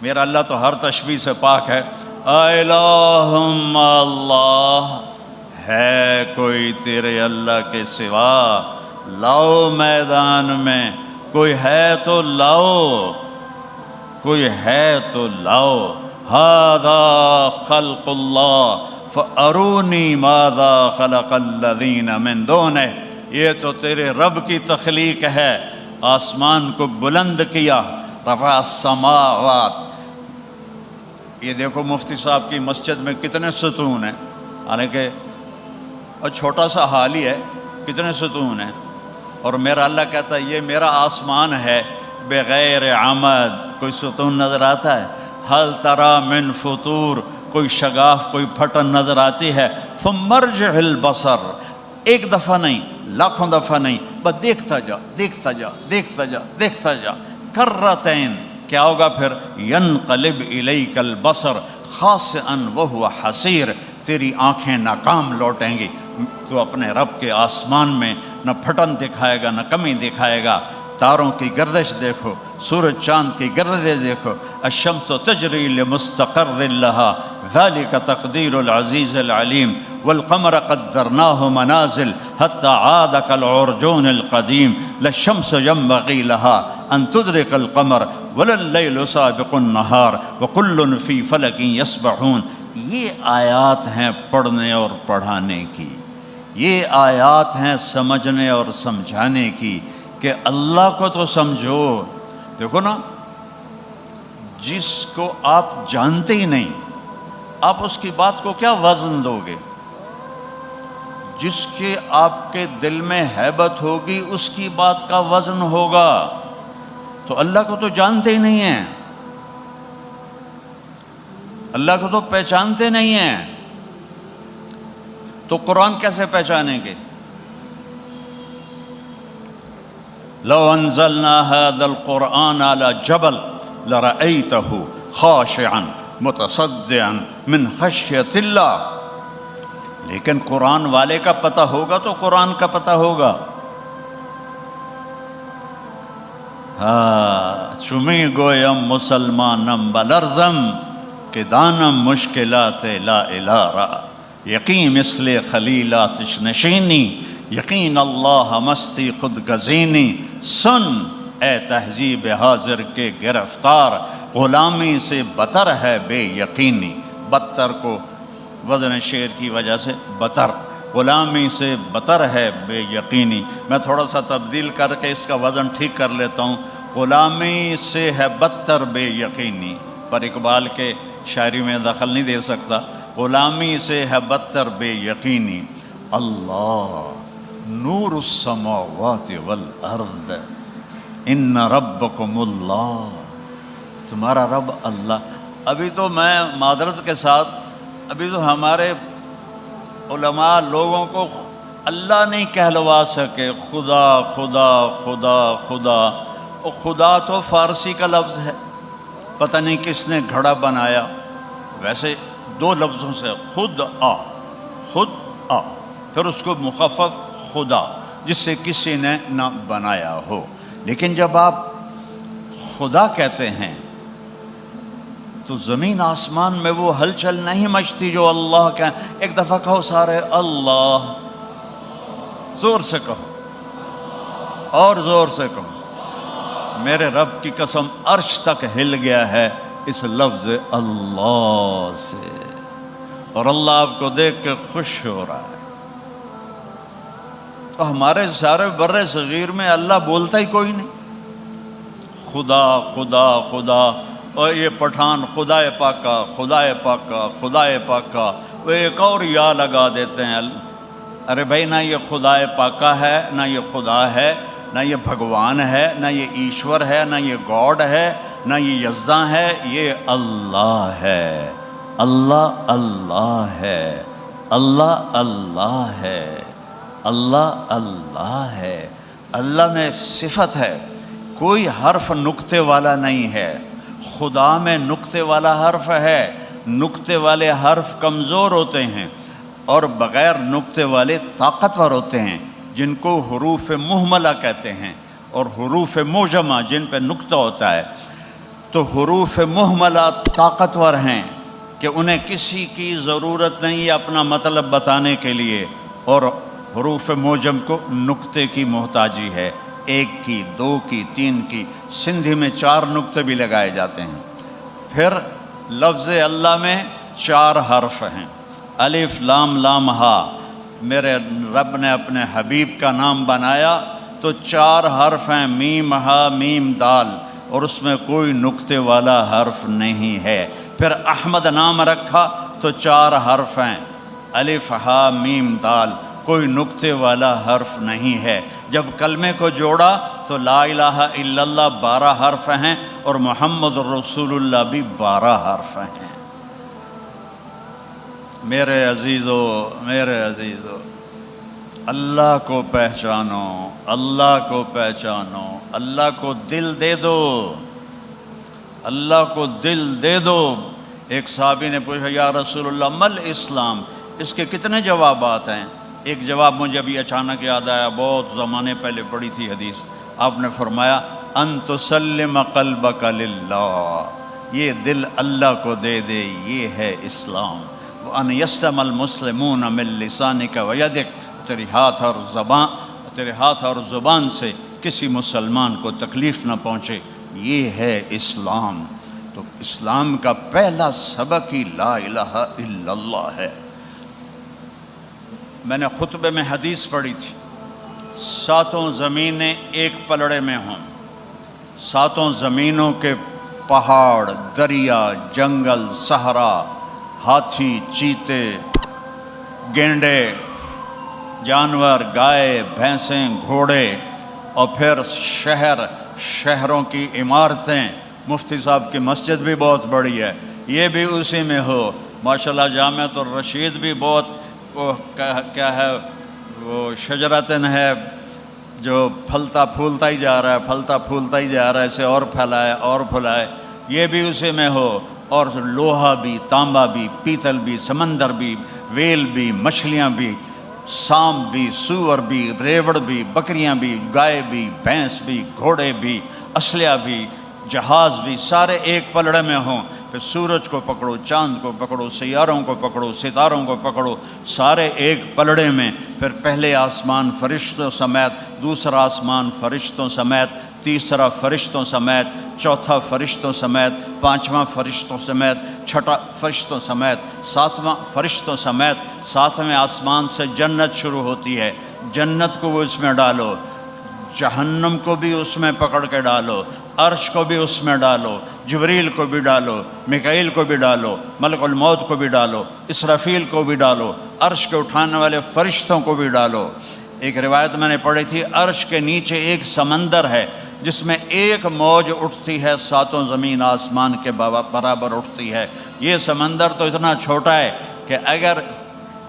میرا اللہ تو ہر تشبیہ سے پاک ہے۔ الہم اللہ، ہے کوئی تیرے اللہ کے سوا؟ لاؤ میدان میں، کوئی ہے تو لاؤ، کوئی ہے تو لاؤ۔ ھذا خلق اللہ فارونی ماذا خلق الذین من دونہ، یہ تو تیرے رب کی تخلیق ہے۔ آسمان کو بلند کیا، رفع السماوات۔ یہ دیکھو مفتی صاحب کی مسجد میں کتنے ستون ہیں، حالانکہ اور چھوٹا سا حال ہی ہے، کتنے ستون ہیں، اور میرا اللہ کہتا ہے یہ میرا آسمان ہے بغیر عمد۔ کوئی ستون نظر آتا ہے؟ حل تری من فطور، کوئی شگاف، کوئی پھٹن نظر آتی ہے؟ ثم ارجع البصر، ایک دفعہ نہیں، لاکھوں دفعہ نہیں، بس دیکھتا جا، دیکھتا جا، دیکھتا جا، دیکھتا جا۔ کرتین، کیا ہوگا پھر؟ ینقلب الیک البصر خاسئا وہو حسیر، تیری آنکھیں ناکام لوٹیں گی۔ تو اپنے رب کے آسمان میں نہ پھٹن دکھائے گا، نہ کمی دکھائے گا۔ تاروں کی گردش دیکھو، سورج چاند کی گردش دیکھو۔ الشمس تجری لمستقر لها ذلك تقدیر العزیز العلیم والقمر قدرناه منازل حتى عاد كالعرجون القدیم لا الشمس ينبغي لها ان تدرك القمر ولا الليل سابق النهار وكل في فلك يسبحون۔ یہ آیات ہیں پڑھنے اور پڑھانے کی، یہ آیات ہیں سمجھنے اور سمجھانے کی کہ اللہ کو تو سمجھو۔ دیکھو نا، جس کو آپ جانتے ہی نہیں، آپ اس کی بات کو کیا وزن دو گے؟ جس کے آپ کے دل میں ہیبت ہوگی اس کی بات کا وزن ہوگا۔ تو اللہ کو تو جانتے ہی نہیں ہیں، اللہ کو تو پہچانتے نہیں ہیں، تو قرآن کیسے پہچانیں گے؟ لو انزلنا هذا القرآن على جبل لرأيته خاشعا متصدعا من خشیۃ اللہ۔ لیکن قرآن والے کا پتہ ہوگا تو قرآن کا پتہ ہوگا۔ چمی گویم مسلمانم بلرزم کہ دانم مشکلات لا الہ را، یقین مثل خلیلاتش نشینی، یقین اللہ مستی خود گزینی۔ سن اے تہذیب حاضر کے گرفتار، غلامی سے بتر ہے بے یقینی۔ بدتر کو وزن شعر کی وجہ سے بتر، غلامی سے بتر ہے بے یقینی۔ میں تھوڑا سا تبدیل کر کے اس کا وزن ٹھیک کر لیتا ہوں، غلامی سے ہے بدتر بے یقینی، پر اقبال کے شاعری میں دخل نہیں دے سکتا۔ غلامی سے ہے بدتر بے یقینی۔ اللہ نور السماوات والارض ان ربکم اللہ، تمہارا رب اللہ۔ ابھی تو میں معذرت کے ساتھ، ابھی تو ہمارے علماء لوگوں کو اللہ نہیں کہلوا سکے، خدا خدا خدا خدا۔ اور خدا تو فارسی کا لفظ ہے، پتہ نہیں کس نے گھڑا بنایا۔ ویسے دو لفظوں سے، خود آ، خود آ، پھر اس کو مخفف خدا، جس سے کسی نے نہ بنایا ہو۔ لیکن جب آپ خدا کہتے ہیں تو زمین آسمان میں وہ ہلچل نہیں مچتی جو اللہ کا۔ ایک دفعہ کہو سارے، اللہ، زور سے کہو اور زور سے کہو۔ میرے رب کی قسم عرش تک ہل گیا ہے اس لفظ اللہ سے، اور اللہ آپ کو دیکھ کے خوش ہو رہا ہے۔ تو ہمارے سارے بر صغیر میں اللہ بولتا ہی کوئی نہیں، خدا خدا خدا۔ اور یہ پٹھان خدا پاکا خدا پاکا خدا پاکا، وہ ایک اور یا لگا دیتے ہیں۔ ارے بھائی، نہ یہ خدا پاکا ہے، نہ یہ خدا ہے، نہ یہ بھگوان ہے، نہ یہ ایشور ہے، نہ یہ گاڈ ہے، نہ یہ یزداں ہے، یہ اللہ ہے۔ اللہ اللہ ہے، اللہ اللہ ہے، اللہ اللہ ہے۔ اللہ میں صفت ہے، کوئی حرف نقطے والا نہیں ہے۔ خدا میں نقطے والا حرف ہے، نقطے والے حرف کمزور ہوتے ہیں اور بغیر نقطے والے طاقتور ہوتے ہیں، جن کو حروف مہملہ کہتے ہیں، اور حروف معجمہ جن پہ نقطہ ہوتا ہے۔ تو حروف مہملہ طاقتور ہیں کہ انہیں کسی کی ضرورت نہیں ہے اپنا مطلب بتانے کے لیے، اور حروف موجم کو نقطے کی محتاجی ہے، 1 کی، 2 کی، 3 کی، سندھی میں 4 نقطے بھی لگائے جاتے ہیں۔ پھر لفظ اللہ میں 4 حرف ہیں، الف لام لام ہا۔ میرے رب نے اپنے حبیب کا نام بنایا تو 4 حرف ہیں، میم ہا میم دال، اور اس میں کوئی نقطے والا حرف نہیں ہے۔ پھر احمد نام رکھا تو 4 حرف ہیں، الف ہا میم دال، کوئی نقطے والا حرف نہیں ہے۔ جب کلمے کو جوڑا تو لا الہ الا اللہ 12 حرف ہیں، اور محمد رسول اللہ بھی 12 حرف ہیں۔ میرے عزیزو، اللہ کو پہچانو، اللہ کو پہچانو، اللہ کو دل دے دو، اللہ کو دل دے دو۔ ایک صحابی نے پوچھا یا رسول اللہ مل اسلام، اس کے کتنے جوابات ہیں؟ ایک جواب مجھے ابھی اچانک یاد آیا، بہت زمانے پہلے پڑھی تھی حدیث۔ آپ نے فرمایا ان تسلم قلبک للہ، یہ دل اللہ کو دے دے، یہ ہے اسلام۔ وان یسلم المسلمون من لسانک ویدک، تیرے ہاتھ اور زبان سے کسی مسلمان کو تکلیف نہ پہنچے، یہ ہے اسلام۔ تو اسلام کا پہلا سبق ہی لا الہ الا اللہ ہے۔ میں نے خطبے میں حدیث پڑھی تھی، 7 زمینیں ایک پلڑے میں ہوں، 7 زمینوں کے پہاڑ، دریا، جنگل، صحرا، ہاتھی، چیتے، گینڈے، جانور، گائے، بھینسیں، گھوڑے، اور پھر شہروں کی عمارتیں۔ مفتی صاحب کی مسجد بھی بہت بڑی ہے، یہ بھی اسی میں ہو۔ ماشاءاللہ جامعۃ الرشید بھی بہت کیا ہے، وہ شجرتن ہے جو پھلتا پھولتا ہی جا رہا ہے، پھلتا پھولتا ہی جا رہا ہے، اسے اور پھیلائے اور پھلائے، یہ بھی اسی میں ہو۔ اور لوہا بھی، تانبا بھی، پیتل بھی، سمندر بھی، ویل بھی، مچھلیاں بھی، سانپ بھی، سور بھی، ریوڑ بھی، بکریاں بھی، گائے بھی، بھینس بھی، گھوڑے بھی، اسلحہ بھی، جہاز بھی، سارے ایک پلڑے میں ہوں۔ پھر سورج کو پکڑو، چاند کو پکڑو، سیاروں کو پکڑو، ستاروں کو پکڑو، سارے ایک پلڑے میں۔ پھر پہلے آسمان فرشتوں سمیت، دوسرا آسمان فرشتوں سمیت، تیسرا فرشتوں سمیت، چوتھا فرشتوں سمیت، 5واں فرشتوں سمیت، چھٹا فرشتوں سمیت، 7واں فرشتوں سمیت۔ 7ویں آسمان سے جنت شروع ہوتی ہے، جنت کو وہ اس میں ڈالو، جہنم کو بھی اس میں پکڑ کے ڈالو، عرش کو بھی اس میں ڈالو، جبریل کو بھی ڈالو، میکائیل کو بھی ڈالو، ملک الموت کو بھی ڈالو، اسرافیل کو بھی ڈالو، عرش کے اٹھانے والے فرشتوں کو بھی ڈالو۔ ایک روایت میں نے پڑھی تھی، عرش کے نیچے ایک سمندر ہے جس میں ایک موج اٹھتی ہے 7 زمین آسمان کے برابر اٹھتی ہے۔ یہ سمندر تو اتنا چھوٹا ہے کہ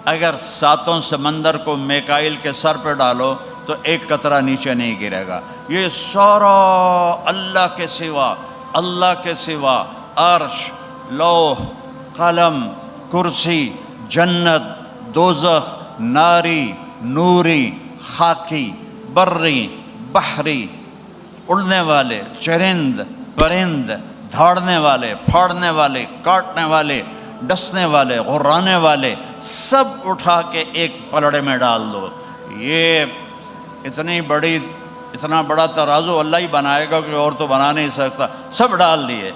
اگر 7 سمندر کو میکائیل کے سر پہ ڈالو تو ایک قطرہ نیچے نہیں گرے گا۔ یہ سارا اللہ کے سوا عرش، لوح، قلم، کرسی، جنت، دوزخ، ناری، نوری، خاکی، بری، بحری، اڑنے والے، چرند، پرند، دھاڑنے والے، پھاڑنے والے، کاٹنے والے، ڈسنے والے، غرانے والے، سب اٹھا کے ایک پلڑے میں ڈال دو۔ یہ اتنا بڑا ترازو اللہ ہی بنائے گا کہ اور تو بنا نہیں سکتا۔ سب ڈال دیے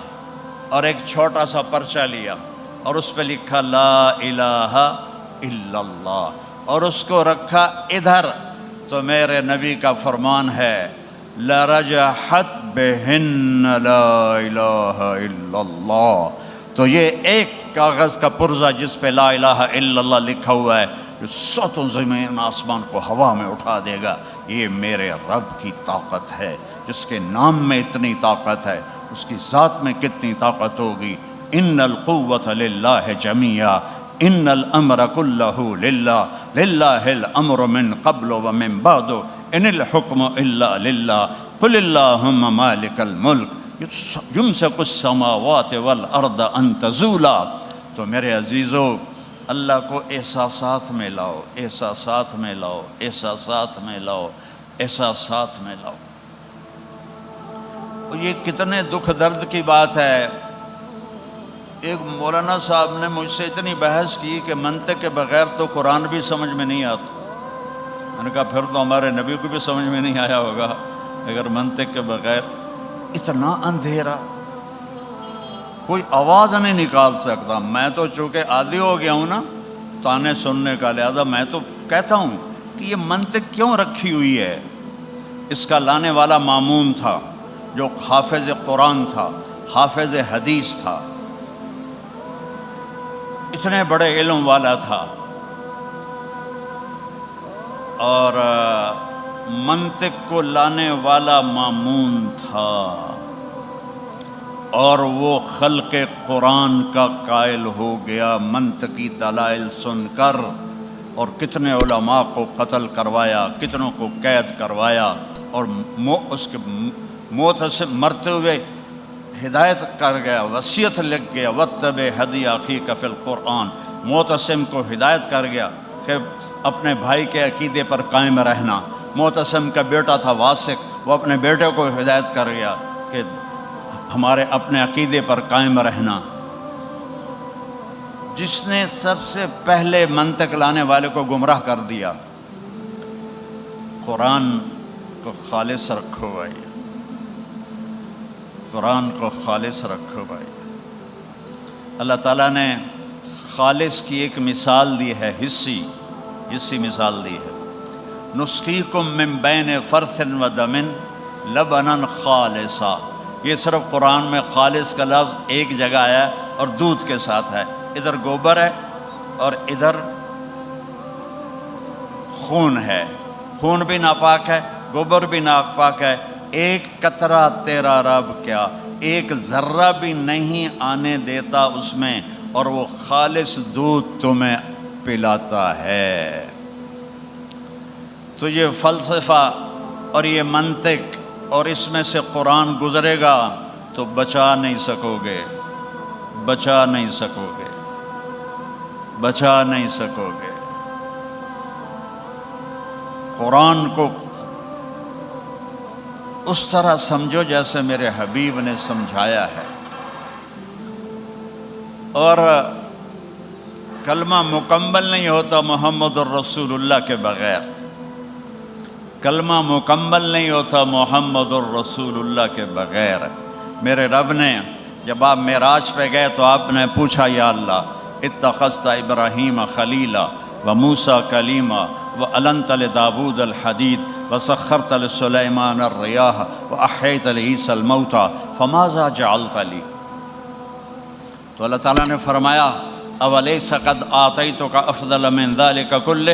اور ایک چھوٹا سا پرچہ لیا اور اس پہ لکھا لا الہ الا اللہ، اور اس کو رکھا ادھر۔ تو میرے نبی کا فرمان ہے لرجحت بہن لا الہ الا اللہ۔ تو یہ ایک کاغذ کا پرزہ جس پہ لا الہ الا اللہ لکھا ہوا ہے، جو 7 زمین آسمان کو ہوا میں اٹھا دے گا، یہ میرے رب کی طاقت ہے۔ جس کے نام میں اتنی طاقت ہے، اس کی ذات میں کتنی طاقت ہوگی۔ ان القوۃ للہ جمیعا ان الامر کلہ للہ للہ الامر من قبل ومن بعد ان الحکم الا للہ قل اللہم مالک الملک یمسک السماوات والارض ان تزولا۔ تو میرے عزیزو، اللہ کو احساسات میں لاؤ، احساسات میں لاؤ، احساسات میں لاؤ، احساسات میں لاؤ۔ یہ کتنے دکھ درد کی بات ہے. ایک مولانا صاحب نے مجھ سے اتنی بحث کی کہ منطق کے بغیر تو قرآن بھی سمجھ میں نہیں آتا. میں نے کہا پھر تو ہمارے نبی کو بھی سمجھ میں نہیں آیا ہوگا اگر منطق کے بغیر. اتنا اندھیرا، کوئی آواز نہیں نکال سکتا. میں تو چونکہ عادی ہو گیا ہوں نا تانے سننے کا، لہذا میں تو کہتا ہوں کہ یہ منطق کیوں رکھی ہوئی ہے. اس کا لانے والا مامون تھا جو حافظ قرآن تھا، حافظ حدیث تھا، اتنے بڑے علم والا تھا، اور منطق کو لانے والا مامون تھا، اور وہ خلق قرآن کا قائل ہو گیا منطقی دلائل سن کر. اور کتنے علماء کو قتل کروایا، کتنوں کو قید کروایا، اور اس کے موت سے مرتے ہوئے ہدایت کر گیا، وصیت لکھ گیا وَاتَّبِعْ هَدْيَ أَخِيكَ فِي الْقُرْآنِ. معتصم کو ہدایت کر گیا کہ اپنے بھائی کے عقیدے پر قائم رہنا. معتصم کا بیٹا تھا واسق، وہ اپنے بیٹے کو ہدایت کر گیا کہ ہمارے اپنے عقیدے پر قائم رہنا. جس نے سب سے پہلے منطق لانے والے کو گمراہ کر دیا. قرآن کو خالص رکھو بھائی، قرآن کو خالص رکھو بھائی. اللہ تعالیٰ نے خالص کی ایک مثال دی ہے، حصی مثال دی ہے. نسقیکم من بین فرث و دم لبنا خالصا. یہ صرف قرآن میں خالص کا لفظ ایک جگہ آیا اور دودھ کے ساتھ ہے. ادھر گوبر ہے اور ادھر خون ہے. خون بھی ناپاک ہے، گوبر بھی ناپاک ہے. ایک قطرہ تیرا رب کیا، ایک ذرہ بھی نہیں آنے دیتا اس میں، اور وہ خالص دودھ تمہیں پلاتا ہے. تو یہ فلسفہ اور یہ منطق اور اس میں سے قرآن گزرے گا تو بچا نہیں سکو گے، بچا نہیں سکو گے، بچا نہیں سکو گے. قرآن کو اس طرح سمجھو جیسے میرے حبیب نے سمجھایا ہے. اور کلمہ مکمل نہیں ہوتا محمد الرسول اللہ کے بغیر. کلمہ مکمل نہیں ہوتا محمد الرسول اللہ کے بغیر. میرے رب نے جب آپ معراج پہ گئے تو آپ نے پوچھا یا اللہ اتخذت ابراہیم خلیلا و موسیٰ کلیما و علنت لداود الحدید و سخرت لسلیمان الریاح و احییت لعیسی الموتى فماذا جعلت لی. تو اللہ تعالیٰ نے فرمایا اولیس قد آتیتک افضل من ذلک کلہ.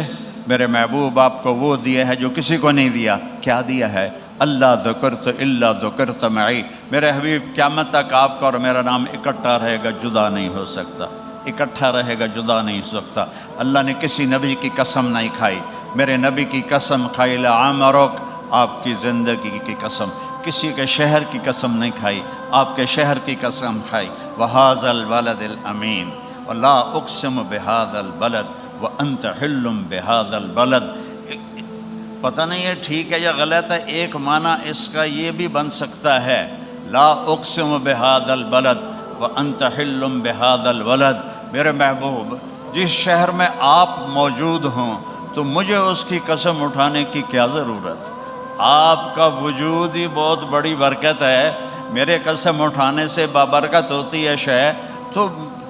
میرے محبوب آپ کو وہ دیا ہے جو کسی کو نہیں دیا. کیا دیا ہے؟ اللہ ذکرت الا ذکرت معی. میرے حبیب قیامت تک آپ کا اور میرا نام اکٹھا رہے گا، جدا نہیں ہو سکتا. اکٹھا رہے گا، جدا نہیں ہو سکتا. اللہ نے کسی نبی کی قسم نہیں کھائی. میرے نبی کی قسم کھائی لعمرک، آپ کی زندگی کی قسم. کسی کے شہر کی قسم نہیں کھائی، آپ کے شہر کی قسم کھائی. وَهَذَا الْبَلَدِ الْأَمِينَ وَلَا أُقْسِمُ بِهَذَا الْبَلَدِ وَأَنْتَ حِلٌّ بِهَذَا الْبَلَدِ. پتہ نہیں یہ ٹھیک ہے یا غلط ہے. ایک معنی اس کا یہ بھی بن سکتا ہے لا اقسم بهذا البلد وانت حل بهذا البلد. میرے محبوب جس شہر میں آپ موجود ہوں تو مجھے اس کی قسم اٹھانے کی کیا ضرورت؟ آپ کا وجود ہی بہت بڑی برکت ہے. میرے قسم اٹھانے سے بابرکت ہوتی ہے شہر، تو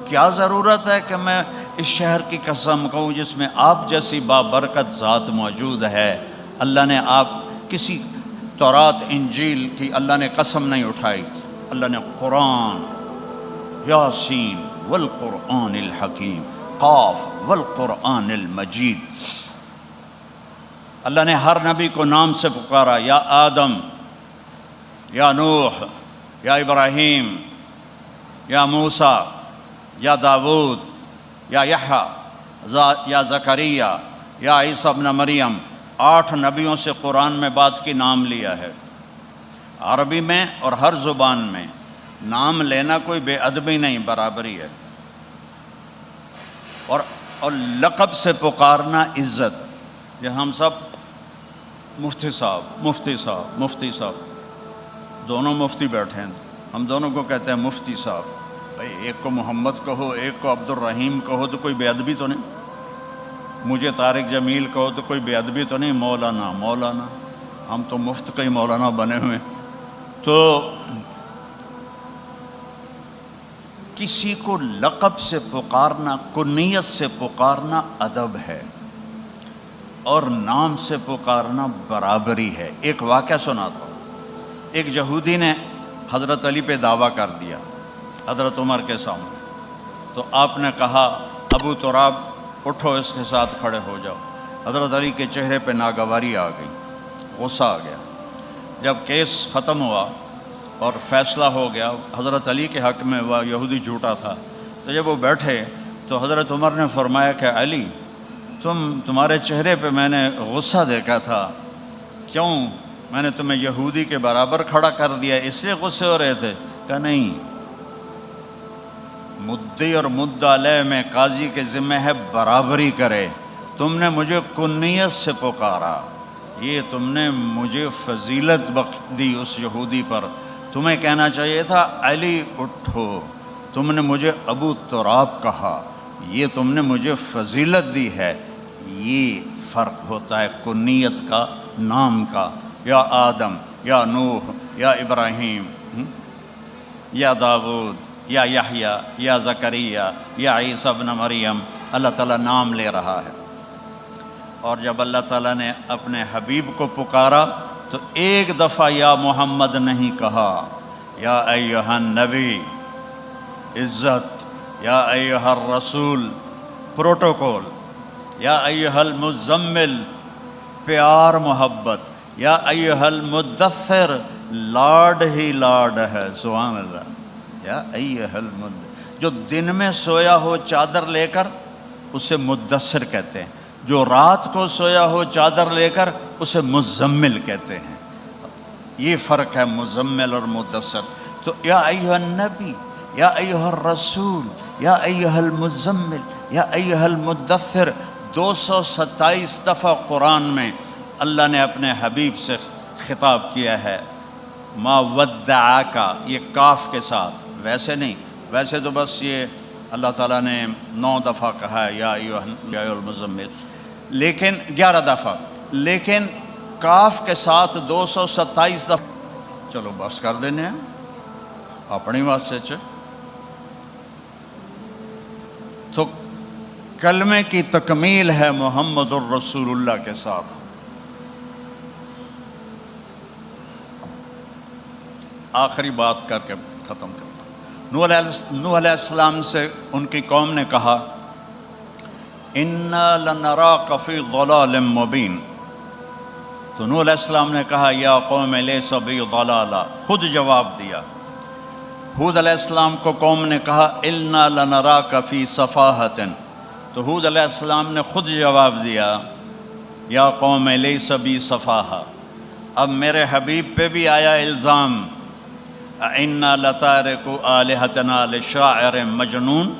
کیا ضرورت ہے کہ میں اس شہر کی قسم کہوں جس میں آپ جیسی بابرکت ذات موجود ہے. اللہ نے آپ کسی تورات انجیل کی اللہ نے قسم نہیں اٹھائی. اللہ نے قرآن یاسین والقرآن الحکیم قاف والقرآن المجید. اللہ نے ہر نبی کو نام سے پکارا، یا آدم، یا نوح، یا ابراہیم، یا موسیٰ، یا داود، یا یحییٰ، یا زکریا، یا عیسیٰ ابن مریم. 8 نبیوں سے قرآن میں بات کی، نام لیا ہے. عربی میں اور ہر زبان میں نام لینا کوئی بے ادبی نہیں، برابری ہے. اور لقب سے پکارنا عزت. یہ ہم سب مفتی صاحب، مفتی صاحب، مفتی صاحب. دونوں مفتی بیٹھے ہیں، ہم دونوں کو کہتے ہیں مفتی صاحب. بھائی ایک کو محمد کہو، ایک کو عبد الرحیم کہو، تو کوئی بے ادبی تو نہیں؟ مجھے طارق جمیل کہو تو کوئی بے ادبی تو نہیں؟ مولانا مولانا، ہم تو مفت کئی مولانا بنے ہوئے ہیں. تو کسی کو لقب سے پکارنا، کنیت سے پکارنا ادب ہے، اور نام سے پکارنا برابری ہے. ایک واقعہ سناتا ہوں. ایک یہودی نے حضرت علی پہ دعویٰ کر دیا حضرت عمر کے سامنے. تو آپ نے کہا ابو تراب اٹھو، اس کے ساتھ کھڑے ہو جاؤ. حضرت علی کے چہرے پہ ناگواری آ گئی، غصہ آ گیا. جب کیس ختم ہوا اور فیصلہ ہو گیا حضرت علی کے حق میں، وہ یہودی جھوٹا تھا، تو جب وہ بیٹھے تو حضرت عمر نے فرمایا کہ علی، تمہارے چہرے پہ میں نے غصہ دیکھا تھا، کیوں میں نے تمہیں یہودی کے برابر کھڑا کر دیا، اس لیے غصے ہو رہے تھے؟ کہا نہیں، مدعی اور مدعا علیہ میں قاضی کے ذمہ ہے برابری کرے. تم نے مجھے کنیت سے پکارا، یہ تم نے مجھے فضیلت بخش دی اس یہودی پر. تمہیں کہنا چاہیے تھا علی اٹھو. تم نے مجھے ابو تراب کہا، یہ تم نے مجھے فضیلت دی ہے. یہ فرق ہوتا ہے کنیت کا، نام کا. یا آدم، یا نوح، یا ابراہیم، یا داود، یا یحییٰ، یا زکریا، یا عیسیٰ ابن مریم. اللہ تعالیٰ نام لے رہا ہے. اور جب اللہ تعالیٰ نے اپنے حبیب کو پکارا تو ایک دفعہ یا محمد نہیں کہا، یا ایہا النبی عزت، یا ایہا الرسول پروٹوکول، یا ایہا المزمل پیار محبت، یا ایہا المدثر لاڈ ہی لاڈ ہے. سبحان اللہ. یا ایہا المدثر، جو دن میں سویا ہو چادر لے کر اسے مدثر کہتے ہیں، جو رات کو سویا ہو چادر لے کر اسے مزمل کہتے ہیں. یہ فرق ہے مزمل اور مدثر. تو یا ایہا النبی، یا ایہا الرسول، یا ایہا المزمل، یا ایہا المدثر 227 دفعہ قرآن میں اللہ نے اپنے حبیب سے خطاب کیا ہے. ما ودعاک، یہ کاف کے ساتھ، ویسے نہیں. ویسے تو بس یہ اللہ تعالیٰ نے 9 دفعہ کہا ہے یا ایہا المزمل، لیکن 11 دفعہ، لیکن کاف کے ساتھ 227 دفعہ. چلو بس کر دینے ہیں اپنی واسطے چ. تو کلمے کی تکمیل ہے محمد الرسول اللہ کے ساتھ. آخری بات کر کے ختم کرتا ہوں. نوح علیہ السلام سے ان کی قوم نے کہا اِنَّا لَنَرَاكَ فِي ضَلَالٍ مُبِينٍ. تو نوح علیہ السلام نے کہا یا قوم لیس بی ضلالہ، خود جواب دیا. ہود علیہ السلام کو قوم نے کہا اِنَّا لَنَرَاكَ فِي صَفَاحَةٍ. تو ہود علیہ السلام نے خود جواب دیا یا قوم لیس بی صفاحہ. اب میرے حبیب پہ بھی آیا الزام اِنَّا لَتَارِكُ آلِهَتَنَا لِشَاعِرٍ مَجْنُونٍ.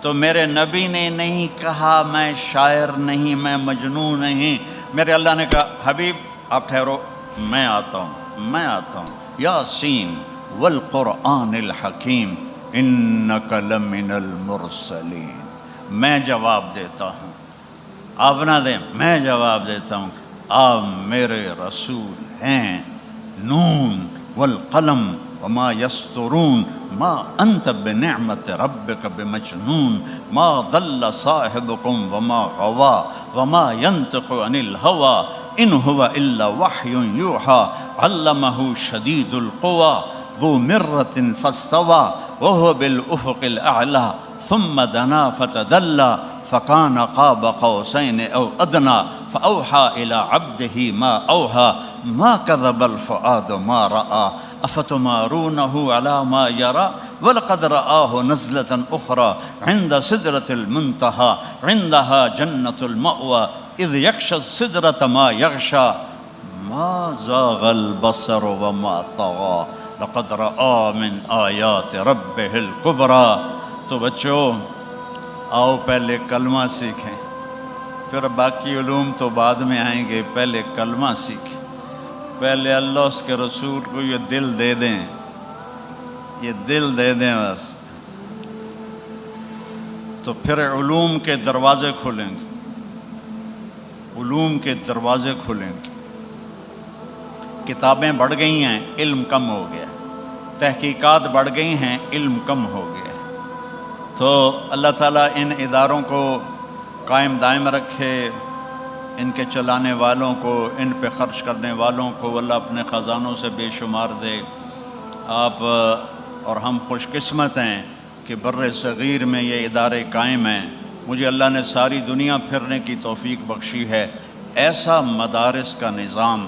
تو میرے نبی نے نہیں کہا میں شاعر نہیں، میں مجنون نہیں. میرے اللہ نے کہا حبیب آپ ٹھہرو، میں آتا ہوں. یاسین والقرآن الحکیم انک لمن المرسلین. میں جواب دیتا ہوں، آپ نہ دیں، میں جواب دیتا ہوں، آپ میرے رسول ہیں. نون والقلم وما یسطرون ما انت بنعمت ربک بمجنون ما ضل صاحبکم وما غوا وما ينطق عن الهوى ان هو الا وحی یوحى علمہ شدید القوى ذو مرة فاستوى وهو بالافق الاعلى ثم دنا فتدلى فكان قاب قوسين او ادنى فاوحى الى عبده ما اوحى ما كذب الفؤاد ما رأى افتمارونه على ما يرى ولقد رآه نزلة اخرى عند سدرة المنتهى عندها جنة المأوى اذ يغشى السدرة ما يغشى ما زاغ البصر وما طغى لقد رآ من آیات ربہ الکبریٰ. تو بچوں آؤ پہلے کلمہ سیکھیں، پھر باقی علوم تو بعد میں آئیں گے. پہلے کلمہ سیکھیں. پہلے اللہ اس کے رسول کو یہ دل دے دیں، یہ دل دے دیں بس، تو پھر علوم کے دروازے کھلیں گے، علوم کے دروازے کھلیں گے۔ کتابیں بڑھ گئی ہیں، علم کم ہو گیا، تحقیقات بڑھ گئی ہیں، علم کم ہو گیا۔ تو اللہ تعالیٰ ان اداروں کو قائم دائم رکھے، ان کے چلانے والوں کو، ان پہ خرچ کرنے والوں کو اللہ اپنے خزانوں سے بے شمار دے۔ آپ اور ہم خوش قسمت ہیں کہ بر صغیر میں یہ ادارے قائم ہیں۔ مجھے اللہ نے ساری دنیا پھرنے کی توفیق بخشی ہے۔ ایسا مدارس کا نظام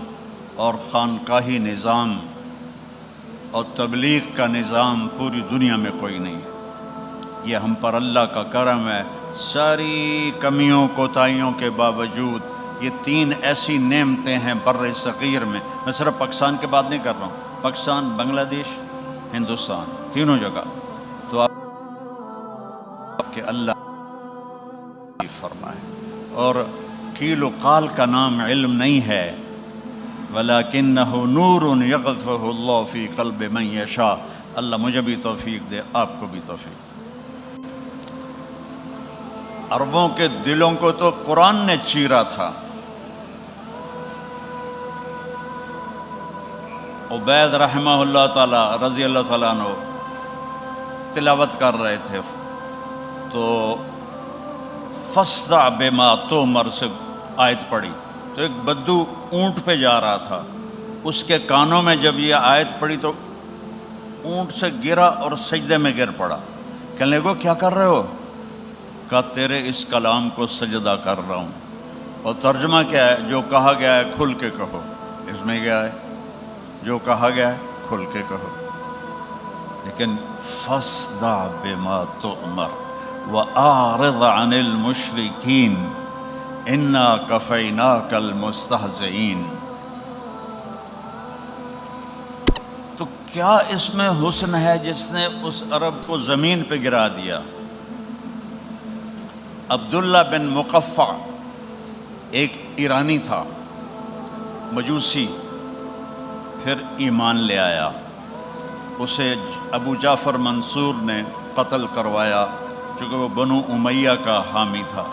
اور خانقاہی نظام اور تبلیغ کا نظام پوری دنیا میں کوئی نہیں ہے۔ یہ ہم پر اللہ کا کرم ہے۔ ساری کمیوں کوتاہیوں کے باوجود یہ تین ایسی نعمتیں ہیں بر صغیر میں۔ میں صرف پاکستان کی بات نہیں کر رہا ہوں، پاکستان، بنگلہ دیش، ہندوستان، تینوں جگہ۔ تو آپ کہ اللہ فرمائے۔ اور قیل و قال کا نام علم نہیں ہے، وَلَكِنَّهُ نُورٌ يَقْذِفُهُ اللَّهُ فِي قَلْبِ مَن يَشَاءُ۔ اللہ مجھے بھی توفیق دے، آپ کو بھی توفیق دے۔ عربوں کے دلوں کو تو قرآن نے چیرا تھا۔ عبید رحمہ اللہ تعالی رضی اللہ تعالیٰ عنہ تلاوت کر رہے تھے، تو فَاصْدَعْ بِمَا تُؤْمَرْ سے آیت پڑھی، تو ایک بدو اونٹ پہ جا رہا تھا، اس کے کانوں میں جب یہ آیت پڑھی تو اونٹ سے گرا اور سجدے میں گر پڑا۔ کہنے لگو کیا کر رہے ہو؟ کہا تیرے اس کلام کو سجدہ کر رہا ہوں۔ اور ترجمہ کیا ہے؟ جو کہا گیا ہے کھل کے کہو۔ اس میں کیا ہے؟ جو کہا گیا ہے کھل کے کہو۔ لیکن فَاصْدَعْ بِمَا تُؤْمَرْ وَأَعْرِضْ عَنِ الْمُشْرِكِينَ إِنَّا كَفَيْنَاكَ الْمُسْتَهْزِئِينَ۔ تو کیا اس میں حسن ہے جس نے اس عرب کو زمین پہ گرا دیا؟ عبداللہ بن مقفع ایک ایرانی تھا، مجوسی، پھر ایمان لے آیا۔ اسے ابو جعفر منصور نے قتل کروایا، چونکہ وہ بنو امیہ کا حامی تھا۔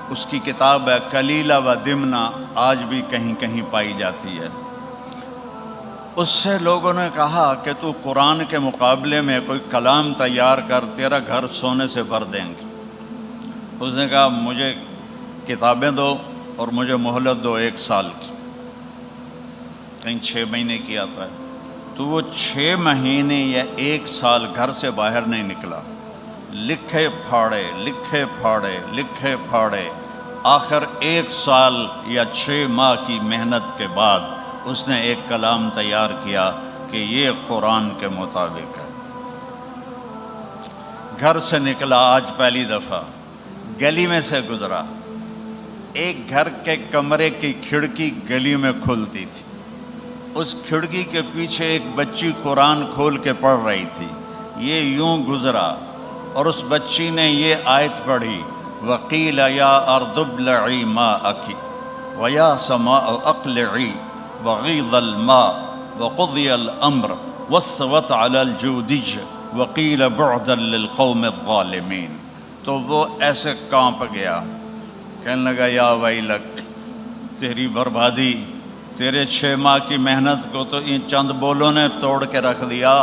اس کی کتاب ہے کلیلہ و دمنہ، آج بھی کہیں کہیں پائی جاتی ہے۔ اس سے لوگوں نے کہا کہ تو قرآن کے مقابلے میں کوئی کلام تیار کر، تیرا گھر سونے سے بھر دیں گے۔ اس نے کہا مجھے کتابیں دو اور مجھے مہلت دو 1 سال کی، کہیں 6 مہینے کی آتا ہے۔ تو وہ 6 مہینے یا 1 سال گھر سے باہر نہیں نکلا، لکھے پھاڑے لکھے پھاڑے لکھے پھاڑے، آخر 1 سال یا 6 ماہ کی محنت کے بعد اس نے ایک کلام تیار کیا کہ یہ قرآن کے مطابق ہے۔ گھر سے نکلا آج پہلی دفعہ، گلی میں سے گزرا، ایک گھر کے کمرے کی کھڑکی گلی میں کھلتی تھی، اس کھڑکی کے پیچھے ایک بچی قرآن کھول کے پڑھ رہی تھی۔ یہ یوں گزرا اور اس بچی نے یہ آیت پڑھی، وَقِيلَ يَا أَرْضُ ابْلَعِي مَاءَكِ وَيَا سَمَاءُ أَقْلِعِي وَغِيضَ الْمَاءُ وَقُضِيَ الْأَمْرُ وَاسْتَوَتْ عَلَى الْجُودِيِّ وَقِيلَ بُعْدًا لِلْقَوْمِ الظَّالِمِينَ۔ تو وہ ایسے کانپ گیا، کہنے لگا یا ویلک، تیری بربادی، تیرے 6 ماہ کی محنت کو تو ان چند بولوں نے توڑ کے رکھ دیا۔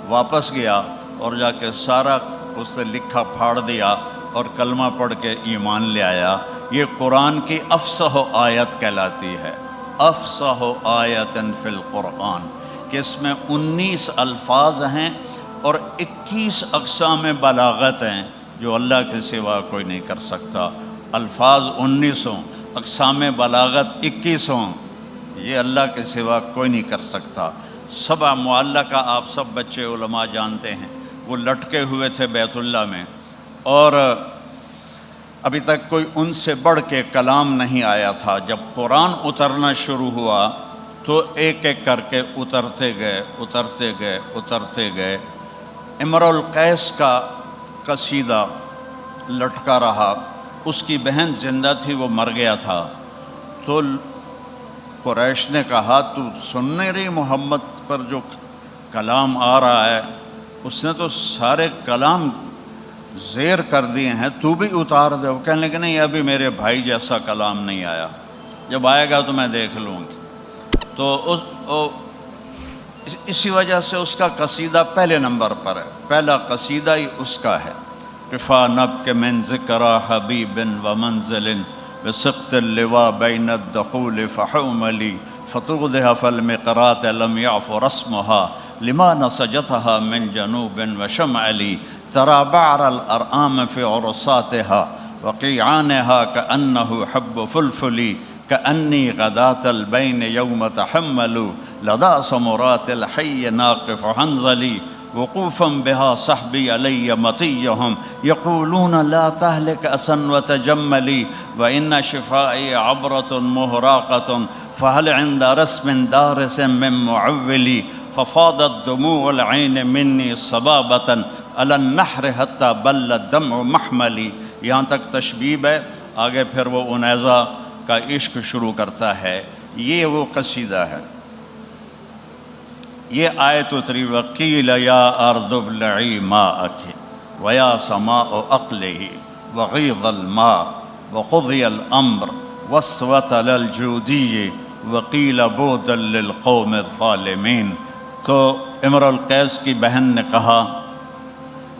واپس گیا اور جا کے سارا اس سے لکھا پھاڑ دیا اور کلمہ پڑھ کے ایمان لے آیا۔ یہ قرآن کی افصح آیت کہلاتی ہے، افصح آیت فی القرآن، کہ اس میں 19 الفاظ ہیں اور 21 اقسام بلاغت ہیں جو اللہ کے سوا کوئی نہیں کر سکتا۔ الفاظ 19 ہوں، اقسام بلاغت 21 ہوں، یہ اللہ کے سوا کوئی نہیں کر سکتا۔ 7 معلقہ آپ سب بچے علماء جانتے ہیں، وہ لٹکے ہوئے تھے بیت اللہ میں، اور ابھی تک کوئی ان سے بڑھ کے کلام نہیں آیا تھا۔ جب قرآن اترنا شروع ہوا تو ایک ایک کر کے اترتے گئے اترتے گئے اترتے گئے۔ امرؤ القیس کا قصیدہ لٹکا رہا، اس کی بہن زندہ تھی، وہ مر گیا تھا، تو قریش نے کہا تو سن نہیں رہی محمد پر جو کلام آ رہا ہے، اس نے تو سارے کلام زیر کر دیے ہیں، تو بھی اتار دے۔ وہ کہنے لگے نہیں، ابھی میرے بھائی جیسا کلام نہیں آیا، جب آئے گا تو میں دیکھ لوں گی۔ تو اسی وجہ سے اس کا قصیدہ پہلے نمبر پر ہے، پہلا قصیدہ ہی اس کا ہے۔ قفا نبک من ذکر حبیب و منزل بسقط اللواء بین الدخول فحوملی فتوضح فالمقرات لم يعف رسمها لما نسجتها من جنوب وشمعلی ترى بعر الارآم في عرصاتها وقيعانها كأنه حب فلفلی كأني غداة البين يوم تحملوا لدى سمرات الحي ناقف حنظلي وقوفا بها صحبي علي مطيهم يقولون لا تهلك أسا وتجملي وإن شفائي عبرة مهراقة فهل عند رسم دارس من معولي ففاضت دموع العين مني صبابة على النحر حتى بل الدمع محملي۔ یہاں تک تشبیب ہے، آگے پھر وہ انیزہ کا عشق شروع کرتا ہے۔ یہ وہ قصیدہ ہے۔ یہ آیت اتری وقیل یا ارض ابلعی ماءک ویا سماء اقلعی وغیض الماء وقضی الامر واستوت للجودی وقیل بعدا للقوم الظالمین۔ تو امرؤ القیس کی بہن نے کہا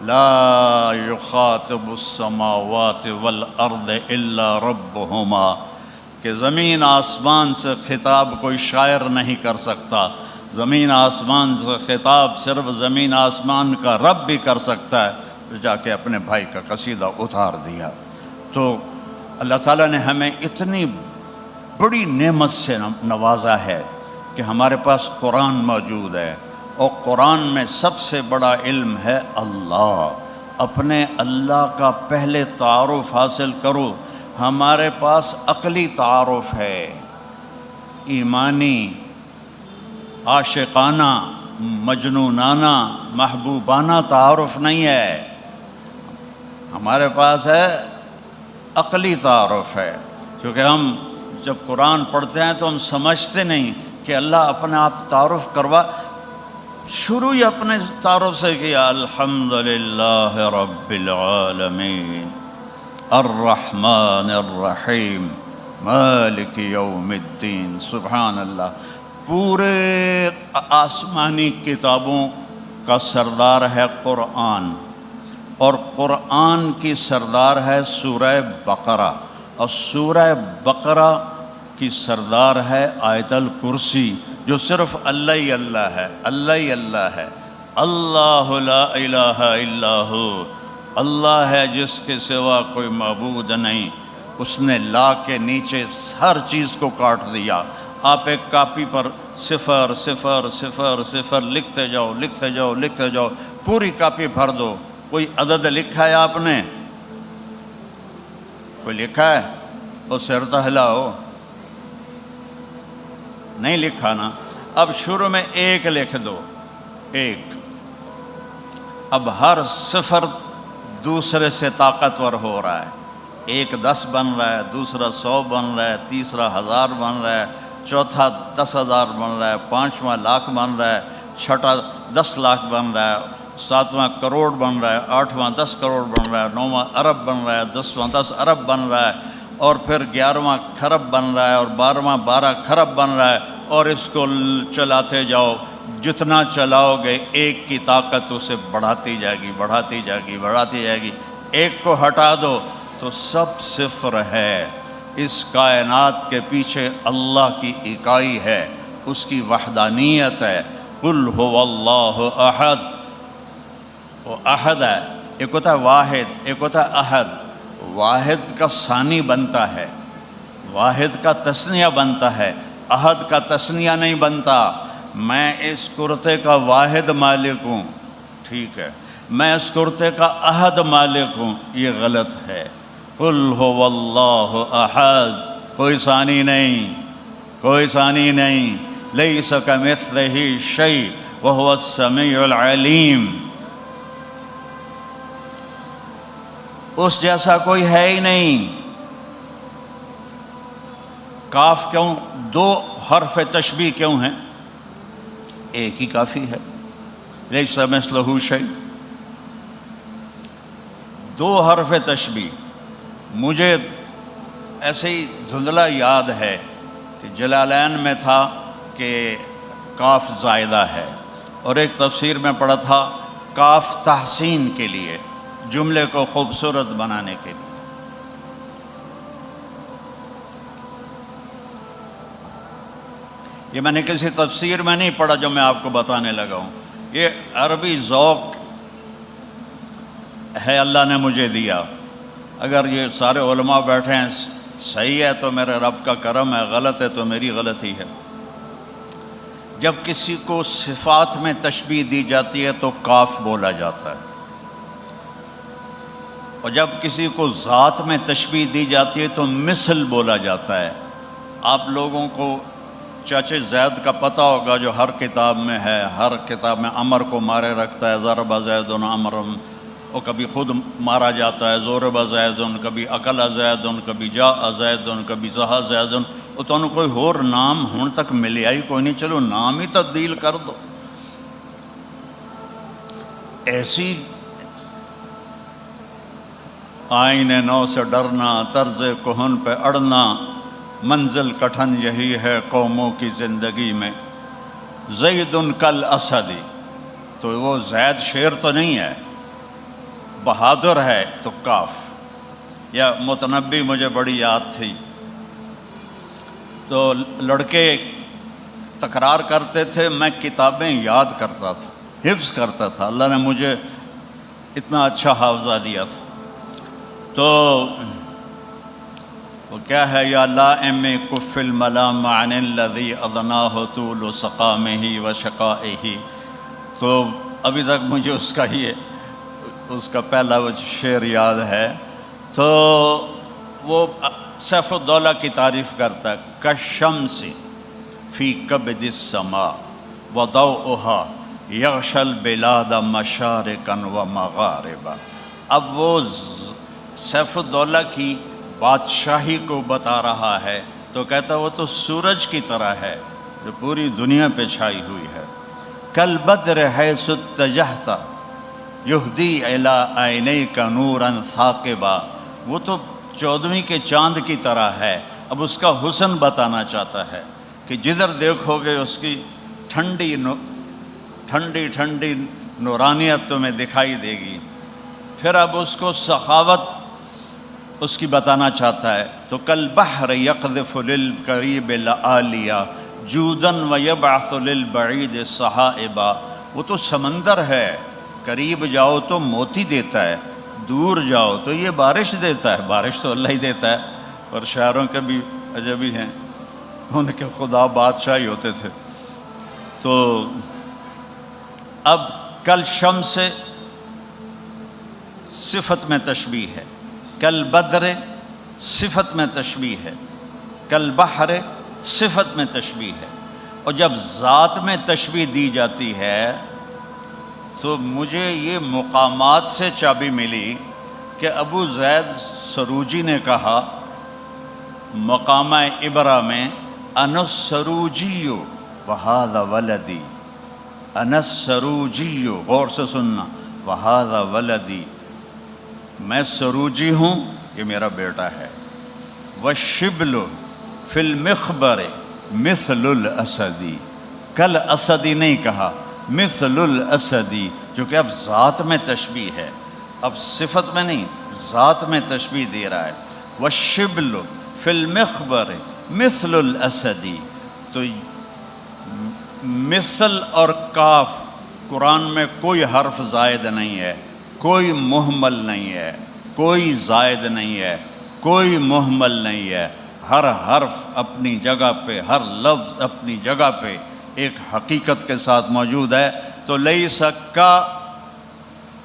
لا یخاطب السماوات والارض الا ربہما، کہ زمین آسمان سے خطاب کوئی شاعر نہیں کر سکتا، زمین آسمان سے خطاب صرف زمین آسمان کا رب بھی کر سکتا ہے۔ تو جا کے اپنے بھائی کا قصیدہ اتار دیا۔ تو اللہ تعالیٰ نے ہمیں اتنی بڑی نعمت سے نوازا ہے کہ ہمارے پاس قرآن موجود ہے، اور قرآن میں سب سے بڑا علم ہے اللہ۔ اپنے اللہ کا پہلے تعارف حاصل کرو۔ ہمارے پاس عقلی تعارف ہے، ایمانی، عاشقانہ، مجنونانہ، محبوبانہ تعارف نہیں ہے۔ ہمارے پاس ہے عقلی تعارف ہے، کیونکہ ہم جب قرآن پڑھتے ہیں تو ہم سمجھتے نہیں کہ اللہ اپنے آپ تعارف کروا، شروع ہی اپنے تعارف سے کیا، الحمدللہ رب العالمین الرحمن الرحیم مالک یوم الدین۔ سبحان اللہ۔ پورے آسمانی کتابوں کا سردار ہے قرآن، اور قرآن کی سردار ہے سورہ بقرہ، اور سورہ بقرہ کی سردار ہے آیت الکرسی، جو صرف اللہ ہی اللہ ہے، اللہ ہی اللہ ہے۔ اللہ لا الہ الا ہو، اللہ ہے جس کے سوا کوئی معبود نہیں۔ اس نے لا کے نیچے ہر چیز کو کاٹ دیا۔ آپ ایک کاپی پر صفر صفر صفر صفر لکھتے جاؤ، لکھتے جاؤ، لکھتے جاؤ، پوری کاپی بھر دو۔ کوئی عدد لکھا ہے آپ نے؟ کوئی لکھا ہے؟ وہ سر تو ہلاؤ، نہیں لکھا نا۔ اب شروع میں ایک لکھ دو، ایک۔ اب ہر صفر دوسرے سے طاقتور ہو رہا ہے۔ ایک 10 بن رہا ہے، دوسرا 100 بن رہا ہے، تیسرا 1000 بن رہا ہے، چوتھا 10,000 بن رہا ہے، پانچواں لاکھ بن رہا ہے، چھٹا 10 لاکھ بن رہا ہے، ساتواں کروڑ بن رہا ہے، آٹھواں 10 کروڑ بن رہا ہے، نوواں ارب بن رہا ہے، 10واں 10 ارب بن رہا ہے، اور پھر 11واں کھرب بن رہا ہے، اور 12واں 12 کھرب بن رہا ہے، اور اس کو چلاتے جاؤ۔ جتنا چلاؤ گے ایک کی طاقت اسے بڑھاتی جائے گی، بڑھاتی جائے گی، بڑھاتی جائے گی۔ ایک کو ہٹا دو تو سب صفر ہے۔ اس کائنات کے پیچھے اللہ کی اکائی ہے، اس کی وحدانیت ہے۔ قل هو اللہ احد، وہ احد ہے۔ ایک ہوتا ہے واحد، ایک ہوتا ہے احد۔ واحد کا ثانی بنتا ہے، واحد کا تثنیہ بنتا ہے، احد کا تثنیہ نہیں بنتا۔ میں اس کرتے کا واحد مالک ہوں، ٹھیک ہے، میں اس کرتے کا احد مالک ہوں، یہ غلط ہے۔ قل هو اللہ احد، کوئی ثانی نہیں، کوئی ثانی نہیں۔ لیس کمثلہ شیء وہو السمیع العلیم، اس جیسا کوئی ہے ہی نہیں۔ کاف کیوں دو حرف تشبیہ کیوں ہیں؟ ایک ہی کافی ہے، لیس مثلہ شیء۔ دو حرف تشبیہ مجھے ایسے ہی دھندلا یاد ہے کہ جلالین میں تھا کہ کاف زائدہ ہے، اور ایک تفسیر میں پڑھا تھا کاف تحسین کے لیے، جملے کو خوبصورت بنانے کے لیے۔ یہ میں نے کسی تفسیر میں نہیں پڑھا جو میں آپ کو بتانے لگا ہوں، یہ عربی ذوق ہے اللہ نے مجھے دیا۔ اگر یہ سارے علماء بیٹھے ہیں صحیح ہے تو میرے رب کا کرم ہے، غلط ہے تو میری غلطی ہے۔ جب کسی کو صفات میں تشبیہ دی جاتی ہے تو کاف بولا جاتا ہے، اور جب کسی کو ذات میں تشبیہ دی جاتی ہے تو مثل بولا جاتا ہے۔ آپ لوگوں کو چاچے زید کا پتہ ہوگا جو ہر کتاب میں ہے، ہر کتاب میں امر کو مارے رکھتا ہے، ضرب زید امرا، وہ کبھی خود مارا جاتا ہے، ضرب زید، کبھی اکل زید، کبھی جاء زید، کبھی ذہا زید۔ وہ تو کوئی اور نام ہون تک ملیا ہی کوئی نہیں، چلو نام ہی تبدیل کر دو۔ ایسی آئین نو سے ڈرنا، طرز کہن پہ اڑنا، منزل کٹھن یہی ہے قوموں کی زندگی میں۔ زید کل اسدی، تو وہ زید شیر تو نہیں ہے، بہادر ہے تو کاف۔ یا متنبی مجھے بڑی یاد تھی، تو لڑکے تکرار کرتے تھے، میں کتابیں یاد کرتا تھا، حفظ کرتا تھا، اللہ نے مجھے اتنا اچھا حافظہ دیا تھا۔ تو وہ کیا ہے، یا لائم کف الملام عن الذی اضناہ طول سقامہ و شقائہ، تو ابھی تک مجھے اس کا پہلا وہ شعر یاد ہے۔ تو وہ سیف الدولہ کی تعریف کرتا ہے، کالشمس فی کبد السماء وضوءها یغشی البلاد مشارقا و مغاربا۔ اب وہ سیف الدولہ کی بادشاہی کو بتا رہا ہے، تو کہتا وہ تو سورج کی طرح ہے جو پوری دنیا پہ چھائی ہوئی ہے۔ کالبدر حیث اتجہت یہدی الی عینیک نورا ثاقبا، وہ تو 14ویں کے چاند کی طرح ہے۔ اب اس کا حسن بتانا چاہتا ہے کہ جدھر دیکھو گے اس کی ٹھنڈی ٹھنڈی نورانیت تمہیں دکھائی دے گی۔ پھر اب اس کو سخاوت اس کی بتانا چاہتا ہے، تو کالبحر یقذف للقریب لآلیا جودا ویبعث للبعید صحائبا، وہ تو سمندر ہے، قریب جاؤ تو موتی دیتا ہے، دور جاؤ تو یہ بارش دیتا ہے۔ بارش تو اللہ ہی دیتا ہے، اور شاعروں کے بھی عجبی ہیں، ان کے خدا بادشاہ ہی ہوتے تھے۔ تو اب کل شمس صفت میں تشبیہ ہے، کل بدر صفت میں تشبیہ ہے، کل بحر صفت میں تشبیہ ہے۔ اور جب ذات میں تشبیہ دی جاتی ہے تو مجھے یہ مقامات سے چابی ملی کہ ابو زید سروجی نے کہا مقامہ ابرہ میں، انا السروجی وہذا ولدی، انا السروجی، غور سے سننا، وہذا ولدی، میں سروجی ہوں، یہ میرا بیٹا ہے۔ والشبل فی المخبر مثل الاسدی، کل اسدی نہیں کہا، مثل الاسدی، چونکہ اب ذات میں تشبیہ ہے، اب صفت میں نہیں، ذات میں تشبیہ دے رہا ہے۔ والشبل فی المخبر مثل الاسدی، تو مثل اور کاف قرآن میں کوئی حرف زائد نہیں ہے، کوئی مہمل نہیں ہے، کوئی زائد نہیں ہے، کوئی مہمل نہیں ہے، ہر حرف اپنی جگہ پہ، ہر لفظ اپنی جگہ پہ ایک حقیقت کے ساتھ موجود ہے۔ تو لیس کا،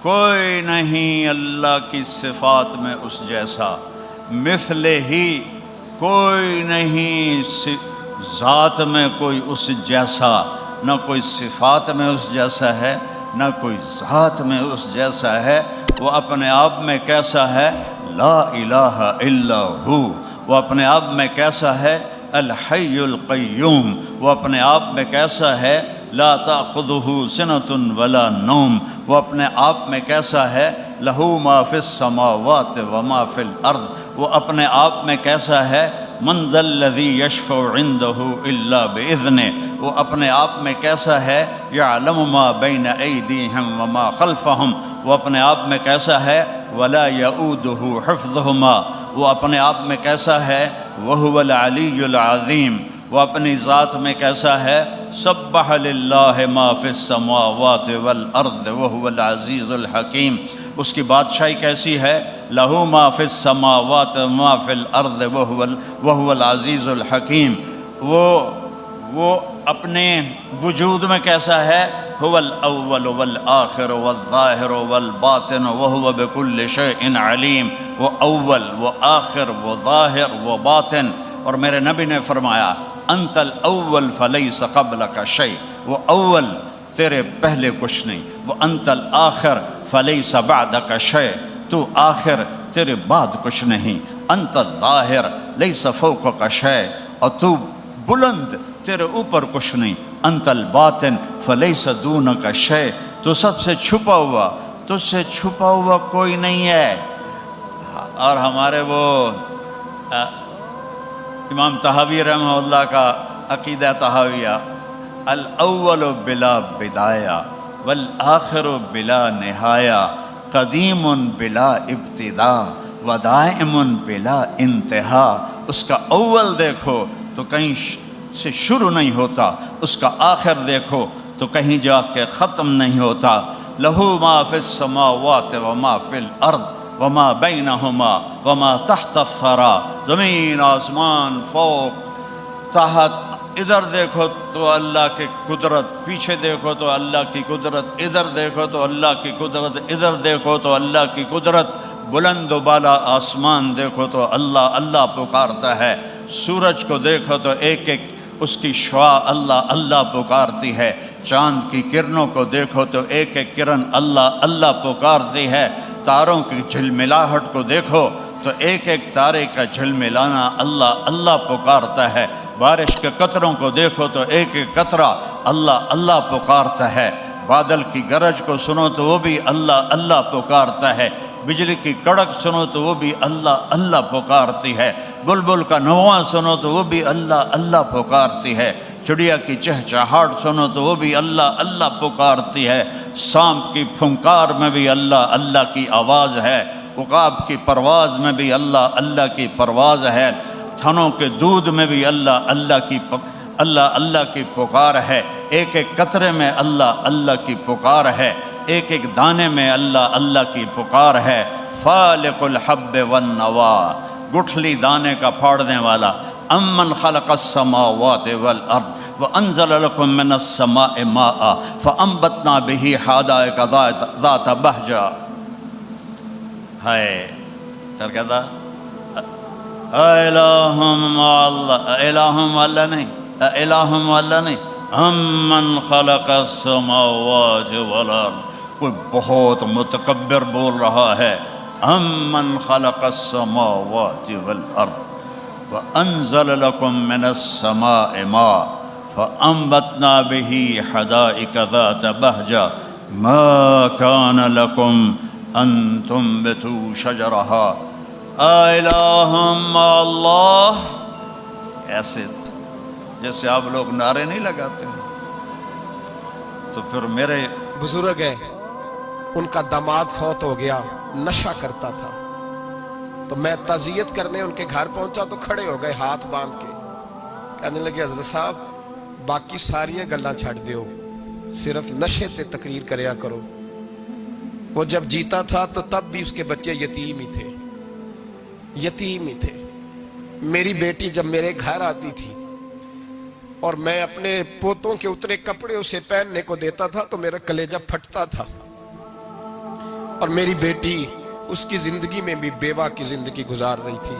کوئی نہیں اللہ کی صفات میں اس جیسا، مثل ہی، کوئی نہیں ذات میں کوئی اس جیسا، نہ کوئی صفات میں اس جیسا ہے، نہ کوئی ذات میں اس جیسا ہے۔ وہ اپنے آپ میں کیسا ہے؟ لا الہ الا ہو۔ وہ اپنے آپ میں کیسا ہے؟ الحی القیوم، وہ اپنے آپ میں کیسا ہے؟ لا تأخذہ سنۃ ولا نوم، وہ اپنے آپ میں کیسا ہے؟ لہ ما فی السماوات وما فی الارض، وہ اپنے آپ میں کیسا ہے؟ من ذا الذی یشفع عندہ الا باذنہ، وہ اپنے آپ میں کیسا ہے؟ یعلم ما بین ایدیہم وما خلفہم، وہ اپنے آپ میں کیسا ہے؟ ولا یؤودہ حفظہما، وہ اپنے آپ میں کیسا ہے؟ وہو العلی العظیم، وہ اپنی ذات میں کیسا ہے؟ سبح للہ ما فی السماوات والارض وہو العزیز الحکیم، اس کی بادشاہی کیسی ہے؟ لہ ما فی السماوات وما فی الارض وہو العزیز الحکیم، وہ اپنے وجود میں کیسا ہے؟ هو الاول والآخر والظاہر والباطن وہو بکل شیء علیم، وہ اول، وہ آخر، وہ ظاہر، وہ باطن۔ اور میرے نبی نے فرمایا انت الاول فلیس قبلک شیء، وہ اول تیرے پہلے کچھ نہیں، وہ انت الآخر فلیس بعدک شیء، تو آخر تیرے بعد کچھ نہیں، انت الظاہر لیس فوقک شیء، اور تو بلند تیرے اوپر کچھ نہیں، انت الباطن فلیس دونک شیء، تو سب سے چھپا ہوا، تجھ سے چھپا ہوا کوئی نہیں ہے۔ اور ہمارے وہ امام طحاوی رحمہ اللہ کا عقیدہ طحاویہ، الاول بلا بدایہ والآخر بلا نہایہ، قدیم بلا ابتدا ودائم بلا انتہا، اس کا اول دیکھو تو کہیں سے شروع نہیں ہوتا، اس کا آخر دیکھو تو کہیں جا کے ختم نہیں ہوتا۔ لہ ما فی السماوات وما فی الارض وما بینہما وما تحت الثری، زمین آسمان فوق تحت، ادھر دیکھو تو اللہ کی قدرت، پیچھے دیکھو تو اللہ کی قدرت، ادھر دیکھو تو اللہ کی قدرت، ادھر دیکھو تو اللہ کی قدرت، بلند و بالا آسمان دیکھو تو اللہ اللہ پکارتا ہے، سورج کو دیکھو تو ایک ایک اس کی شعاع اللہ اللہ پکارتی ہے، چاند کی کرنوں کو دیکھو تو ایک ایک کرن اللہ اللہ پکارتی ہے، تاروں کی جھلملاہٹ کو دیکھو تو ایک ایک تارے کا جھلملانا اللہ اللہ پکارتا ہے، بارش کے قطروں کو دیکھو تو ایک ایک قطرہ اللہ اللہ پکارتا ہے، بادل کی گرج کو سنو تو وہ بھی اللہ اللہ پکارتا ہے، بجلی کی کڑک سنو تو وہ بھی اللہ اللہ پکارتی ہے، بلبل کا نواں سنو تو وہ بھی اللہ اللہ پکارتی ہے، چڑیا کی چہچہاہٹ سنو تو وہ بھی اللہ اللہ پکارتی ہے، سانپ کی پھنکار میں بھی اللہ اللہ کی آواز ہے، عقاب کی پرواز میں بھی اللہ اللہ کی پرواز ہے، تھنوں کے دودھ میں بھی اللہ اللہ کی پکار ہے، ایک ایک قطرے میں اللہ اللہ کی پکار ہے، ایک ایک دانے میں اللہ اللہ کی پکار ہے، فالق الحب والنوا، گٹھلی دانے کا پھاڑنے والا، امن خلق السماوات والارض وانزل لكم من السماء ماء فانبتنا به حدائق ذات بہجہ، ہے سر کہتا الہم اللہ نہیں، الہم اللہ نہیں، امن خلق السماوات والارض، کوئی بہت متکبر بول رہا ہے، امن خلق السماوات والارض وانزل لكم من السماء ماء فانبتنا به حدائق ذات بہجہ ما كان لكم ان تنبتوا شجرها الہ مع اللہ، ایسے جیسے آپ لوگ نعرے نہیں لگاتے تو پھر میرے بزرگ ہے، ان کا داماد فوت ہو گیا، نشہ کرتا تھا، تو میں تعزیت کرنے ان کے گھر پہنچا تو کھڑے ہو گئے ہاتھ باندھ کے، کہنے لگے حضرت صاحب باقی ساریاں گلاں چھڑ دیو، صرف نشے تے تقریر کریا کرو۔ وہ جب جیتا تھا تو تب بھی اس کے بچے یتیم ہی تھے، یتیم ہی تھے۔ میری بیٹی جب میرے گھر آتی تھی اور میں اپنے پوتوں کے اترے کپڑے اسے پہننے کو دیتا تھا تو میرا کلیجہ پھٹتا تھا، اور میری بیٹی اس کی زندگی میں بھی بیوہ کی زندگی گزار رہی تھی،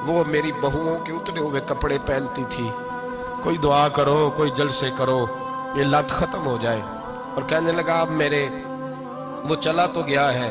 وہ میری بہوؤں کے اترے ہوئے کپڑے پہنتی تھی، کوئی دعا کرو، کوئی جلسے کرو، یہ لت ختم ہو جائے۔ اور کہنے لگا اب میرے وہ چلا تو گیا ہے،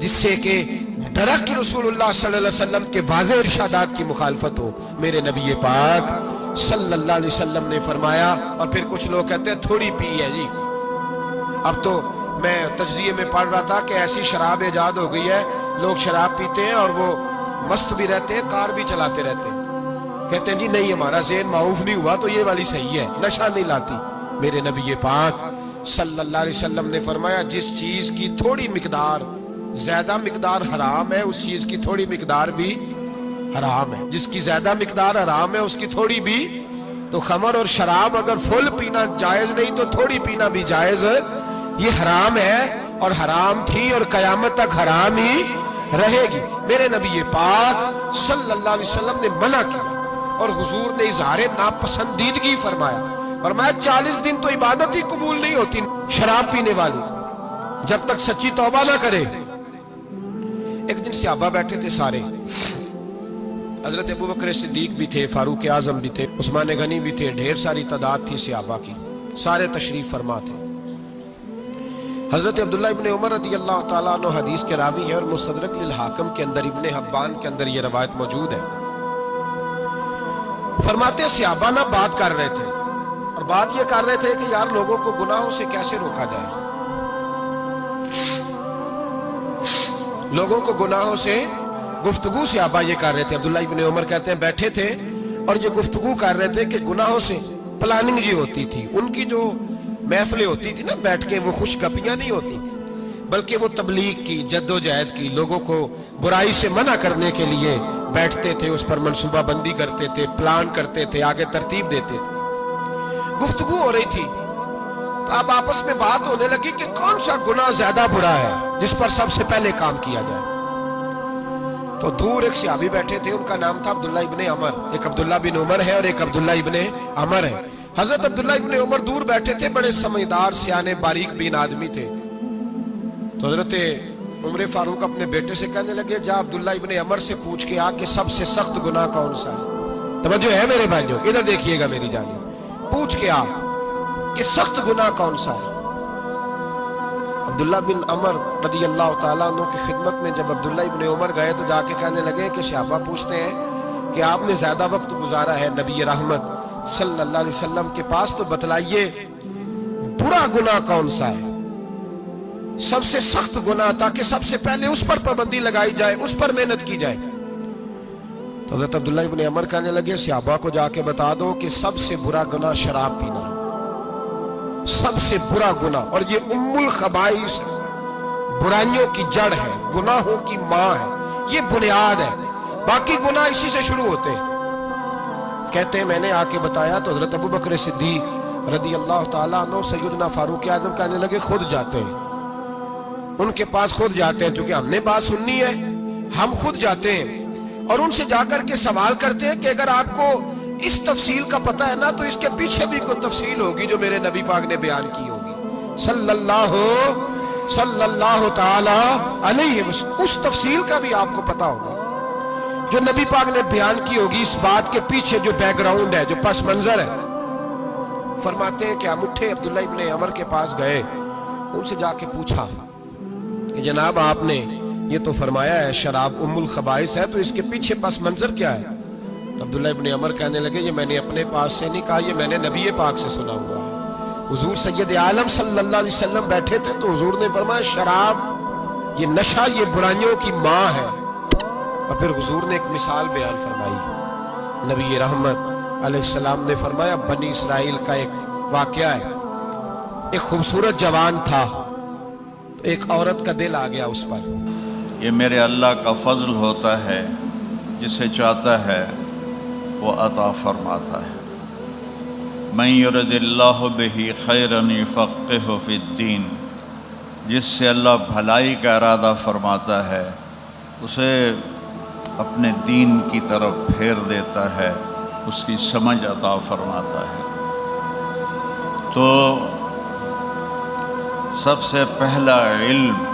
جس سے کہ ڈائریکٹ رسول اللہ صلی اللہ علیہ وسلم کے واضح ارشادات کی مخالفت ہو. میرے نبی پاک صلی اللہ علیہ وسلم نے فرمایا. اور پھر کچھ لوگ کہتے ہیں تھوڑی پی ہے جی. اب تو میں تجزیے میں پڑھ رہا تھا کہ ایسی شراب ایجاد ہو گئی ہے, لوگ شراب پیتے ہیں اور وہ مست بھی رہتے ہیں, کار بھی چلاتے رہتے ہیں. کہتے ہیں جی نہیں ہمارا ذہن معاف نہیں ہوا تو یہ والی صحیح ہے, نشہ نہیں لاتی. میرے نبی پاک صلی اللہ علیہ وسلم نے فرمایا جس چیز کی تھوڑی مقدار زیادہ مقدار حرام ہے اس چیز کی تھوڑی مقدار بھی حرام ہے. جس کی زیادہ مقدار حرام ہے اس کی تھوڑی بھی. تو خمر اور شراب اگر فل پینا جائز نہیں تو تھوڑی پینا بھی جائز. یہ حرام ہے اور حرام تھی اور قیامت تک حرام ہی رہے گی. میرے نبی پاک صلی اللہ علیہ وسلم نے منع کیا اور حضور نے اظہار ناپسندیدگی فرمایا. فرمایا 40 دن تو عبادت ہی قبول نہیں ہوتی شراب پینے والی جب تک سچی توبہ نہ کرے. ایک دن صحابہ بیٹھے تھے سارے. حضرت ابو بکر صدیق بھی تھے, فاروق اعظم بھی تھے, عثمان غنی بھی تھے, ڈھیر ساری تعداد تھی صحابہ کی, سارے تشریف فرما تھے. حضرت عبداللہ ابن عمر رضی اللہ تعالیٰ عنہ حدیث کے راوی ہیں اور مستدرک للحاکم کے اندر ابن حبان کے اندر یہ روایت موجود ہے. فرماتے صحابہ نہ بات کر رہے تھے اور بات یہ کر رہے تھے کہ یار لوگوں کو گناہوں سے کیسے روکا جائے, لوگوں کو گناہوں سے گفتگو. صحابہ یہ کر رہے تھے. عبداللہ ابن عمر کہتے ہیں بیٹھے تھے اور یہ گفتگو کر رہے تھے کہ گناہوں سے پلاننگ یہ ہوتی تھی. ان کی جو محفلیں ہوتی تھی نا بیٹھ کے, وہ خوش گپیاں نہیں ہوتی تھی بلکہ وہ تبلیغ کی جد و جہد کی, لوگوں کو برائی سے منع کرنے کے لیے بیٹھتے تھے, اس پر منصوبہ بندی کرتے تھے, پلان کرتے تھے, آگے ترتیب دیتے تھے. گفتگو ہو رہی تھی تو اب آپس میں بات ہونے لگی کہ کون سا گناہ زیادہ برا ہے جس پر سب سے پہلے کام کیا جائے. تو دور ایک صحابی بیٹھے تھے, ان کا نام تھا عبداللہ ابن عمر. ایک عبداللہ بن عمر ہے اور ایک عبداللہ ابن عمر ہے. حضرت عبداللہ ابن عمر دور بیٹھے تھے, بڑے سمجھدار سیانے باریک بین آدمی تھے. تو حضرت عمر فاروق اپنے بیٹے سے کہنے لگے جا عبداللہ ابن عمر سے پوچھ کے آ کہ سب سے سخت گناہ کون سا ہے. توجہ ہے میرے بھائیوں, ادھر دیکھیے گا میری جانب. پوچھ کے آ کہ سخت گناہ کون سا ہے. عبداللہ بن عمر رضی اللہ تعالیٰ عنہ کی خدمت میں جب عبداللہ ابن عمر گئے تو جا کے کہنے لگے کہ صحابہ پوچھتے ہیں کہ آپ نے زیادہ وقت گزارا ہے نبی رحمت صلی اللہ علیہ وسلم کے پاس, تو بتلائیے برا گناہ کون سا ہے, سب سے سخت گناہ, تاکہ سب سے پہلے اس پر پابندی لگائی جائے, اس پر محنت کی جائے. تو حضرت عبداللہ ابن عمر کہنے لگے صحابہ کو جا کے بتا دو کہ سب سے برا گناہ شراب پینا ہے, سب سے برا گناہ, اور یہ ام الخبائث برائیوں کی جڑ ہے, گناہوں کی ماں ہے, یہ بنیاد ہے. باقی گناہ اسی سے شروع ہوتے ہیں. کہتے ہیں میں نے آ کے بتایا تو حضرت ابو بکر صدیق رضی اللہ تعالیٰ عنہ سیدنا فاروق اعظم کہنے لگے خود جاتے ہیں, ان کے پاس خود جاتے ہیں, چونکہ ہم نے بات سننی ہے ہم خود جاتے ہیں اور ان سے جا کر کے سوال کرتے ہیں کہ اگر آپ کو اس تفصیل کا پتہ ہے نا تو اس کے پیچھے بھی کوئی تفصیل ہوگی جو میرے نبی پاک نے بیان کی ہوگی صلی اللہ تعالی علیہ وسلم. اس تفصیل کا بھی آپ کو پتہ ہوگا جو نبی پاک نے بیان کی ہوگی, اس بات کے پیچھے جو بیک گراؤنڈ ہے, جو پس منظر ہے. فرماتے ہیں کہ ہم اٹھے, عبداللہ ابن عمر کے پاس گئے, ان سے جا کے پوچھا کہ جناب آپ نے یہ تو فرمایا ہے شراب ام الخبائث ہے, تو اس کے پیچھے پس منظر کیا ہے. تو عبداللہ ابن عمر کہنے لگے یہ میں نے اپنے پاس سے نہیں کہا, یہ میں نے نبی پاک سے سنا ہوا ہے. حضور سید عالم صلی اللہ علیہ وسلم بیٹھے تھے تو حضور نے فرمایا شراب یہ نشہ یہ برائیوں کی ماں ہے. اور پھر حضور نے ایک مثال بیان فرمائی. نبی رحمت علیہ السلام نے فرمایا بنی اسرائیل کا ایک واقعہ ہے. ایک خوبصورت جوان تھا, ایک عورت کا دل آ گیا اس پر. یہ میرے اللہ کا فضل ہوتا ہے, جسے چاہتا ہے وہ عطا فرماتا ہے. من یرد اللہ بہ خیرا یفقہہ فی الدین, جس سے اللہ بھلائی کا ارادہ فرماتا ہے اسے اپنے دین کی طرف پھیر دیتا ہے, اس کی سمجھ عطا فرماتا ہے. تو سب سے پہلا علم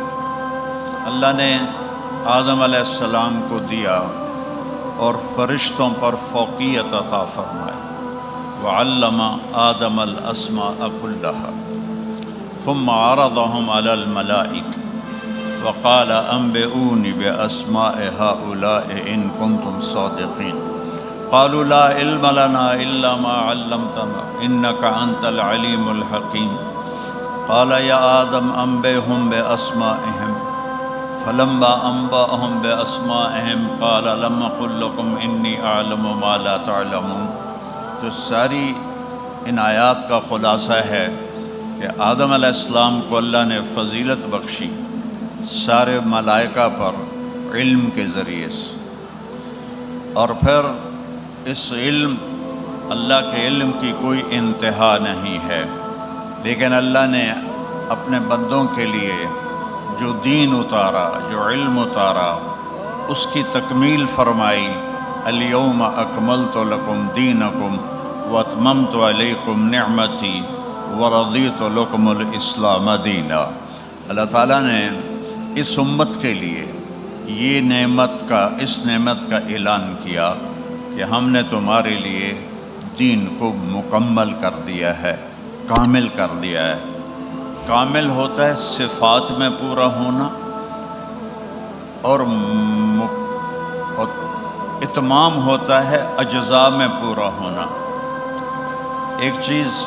اللہ نے آدم علیہ السلام کو دیا اور فرشتوں پر فوقیت عطا فرمائی. وعلم آدم الاسماء كلها ثم عرضهم على الملائکہ وقال انبئونی باسماء هؤلاء ان کنتم صادقین قالوا لا علم لنا الا ما علمتنا انك انت العلیم الحکیم قال یا آدم انبئهم باسمائهم فلما انبأهم باسمائهم قال لم اقل لكم انی اعلم ما لا تعلمون۔ تو ساری ان آیات کا خلاصہ ہے کہ آدم علیہ السلام کو اللہ نے فضیلت بخشی سارے ملائکہ پر علم کے ذریعے سے، اور پھر اس علم، اللہ کے علم کی کوئی انتہا نہیں ہے، لیکن اللہ نے اپنے بندوں کے لیے جو دین اتارا، جو علم اتارا، اس کی تکمیل فرمائی۔ الیوم اکملت لکم دینکم واتممت علیکم نعمتی ورضیت لکم الاسلام دینا۔ اللہ تعالیٰ نے اس امت کے لیے اس نعمت کا اعلان کیا کہ ہم نے تمہارے لیے دین کو مکمل کر دیا ہے، کامل کر دیا ہے۔ کامل ہوتا ہے صفات میں پورا ہونا، اور اتمام ہوتا ہے اجزاء میں پورا ہونا۔ ایک چیز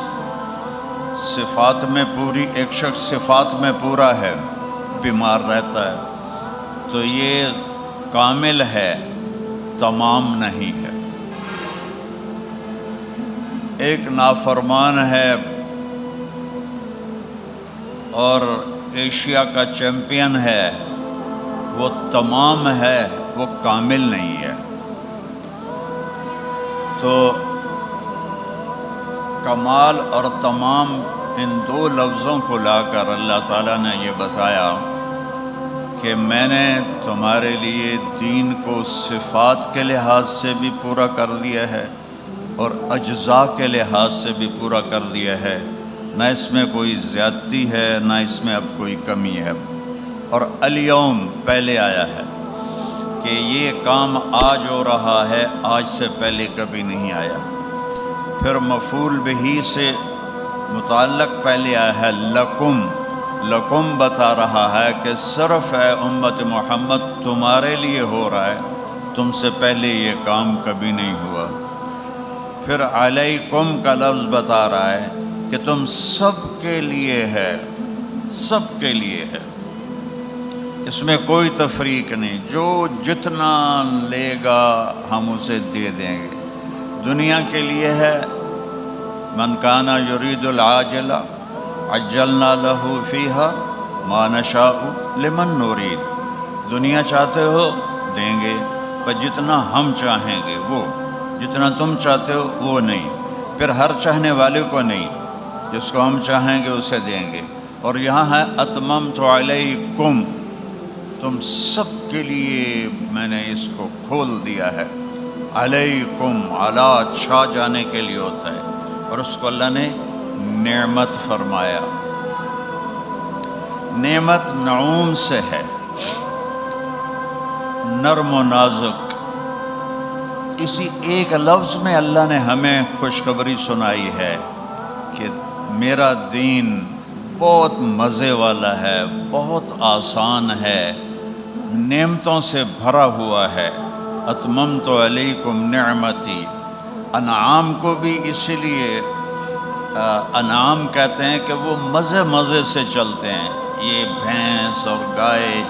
صفات میں پوری، ایک شخص صفات میں پورا ہے، بیمار رہتا ہے، تو یہ کامل ہے، تمام نہیں ہے۔ ایک نافرمان ہے اور ایشیا کا چیمپئن ہے، وہ تمام ہے، وہ کامل نہیں ہے۔ تو کمال اور تمام، ان دو لفظوں کو لا کر اللہ تعالیٰ نے یہ بتایا کہ میں نے تمہارے لیے دین کو صفات کے لحاظ سے بھی پورا کر دیا ہے اور اجزاء کے لحاظ سے بھی پورا کر دیا ہے، نہ اس میں کوئی زیادتی ہے، نہ اس میں اب کوئی کمی ہے۔ اور الیوم پہلے آیا ہے کہ یہ کام آج ہو رہا ہے، آج سے پہلے کبھی نہیں آیا۔ پھر مفعول بہ سے متعلق پہلے آیا ہے لکم، لکم بتا رہا ہے کہ صرف ہے امت محمد تمہارے لیے ہو رہا ہے، تم سے پہلے یہ کام کبھی نہیں ہوا۔ پھر علیکم کا لفظ بتا رہا ہے کہ تم سب کے لیے ہے، سب کے لیے ہے، اس میں کوئی تفریق نہیں، جو جتنا لے گا ہم اسے دے دیں گے۔ دنیا کے لیے ہے، من کان یرید العاجل عجلنا لہ فیہا ما نشاء لمن نرید۔ دنیا چاہتے ہو دیں گے، پر جتنا ہم چاہیں گے وہ، جتنا تم چاہتے ہو وہ نہیں، پھر ہر چاہنے والے کو نہیں، جس کو ہم چاہیں گے اسے دیں گے۔ اور یہاں ہے اتممت علیکم، تم سب کے لیے میں نے اس کو کھول دیا ہے۔ علیکم، علا چھا جانے کے لیے ہوتا ہے، اور اس کو اللہ نے نعمت فرمایا۔ نعمت نعوم سے ہے، نرم و نازک۔ اسی ایک لفظ میں اللہ نے ہمیں خوشخبری سنائی ہے کہ میرا دین بہت مزے والا ہے، بہت آسان ہے، نعمتوں سے بھرا ہوا ہے۔ اتممت علیکم نعمتی۔ انعام کو بھی اسی لیے انعام کہتے ہیں کہ وہ مزے مزے سے چلتے ہیں۔ یہ بھینس اور گائے،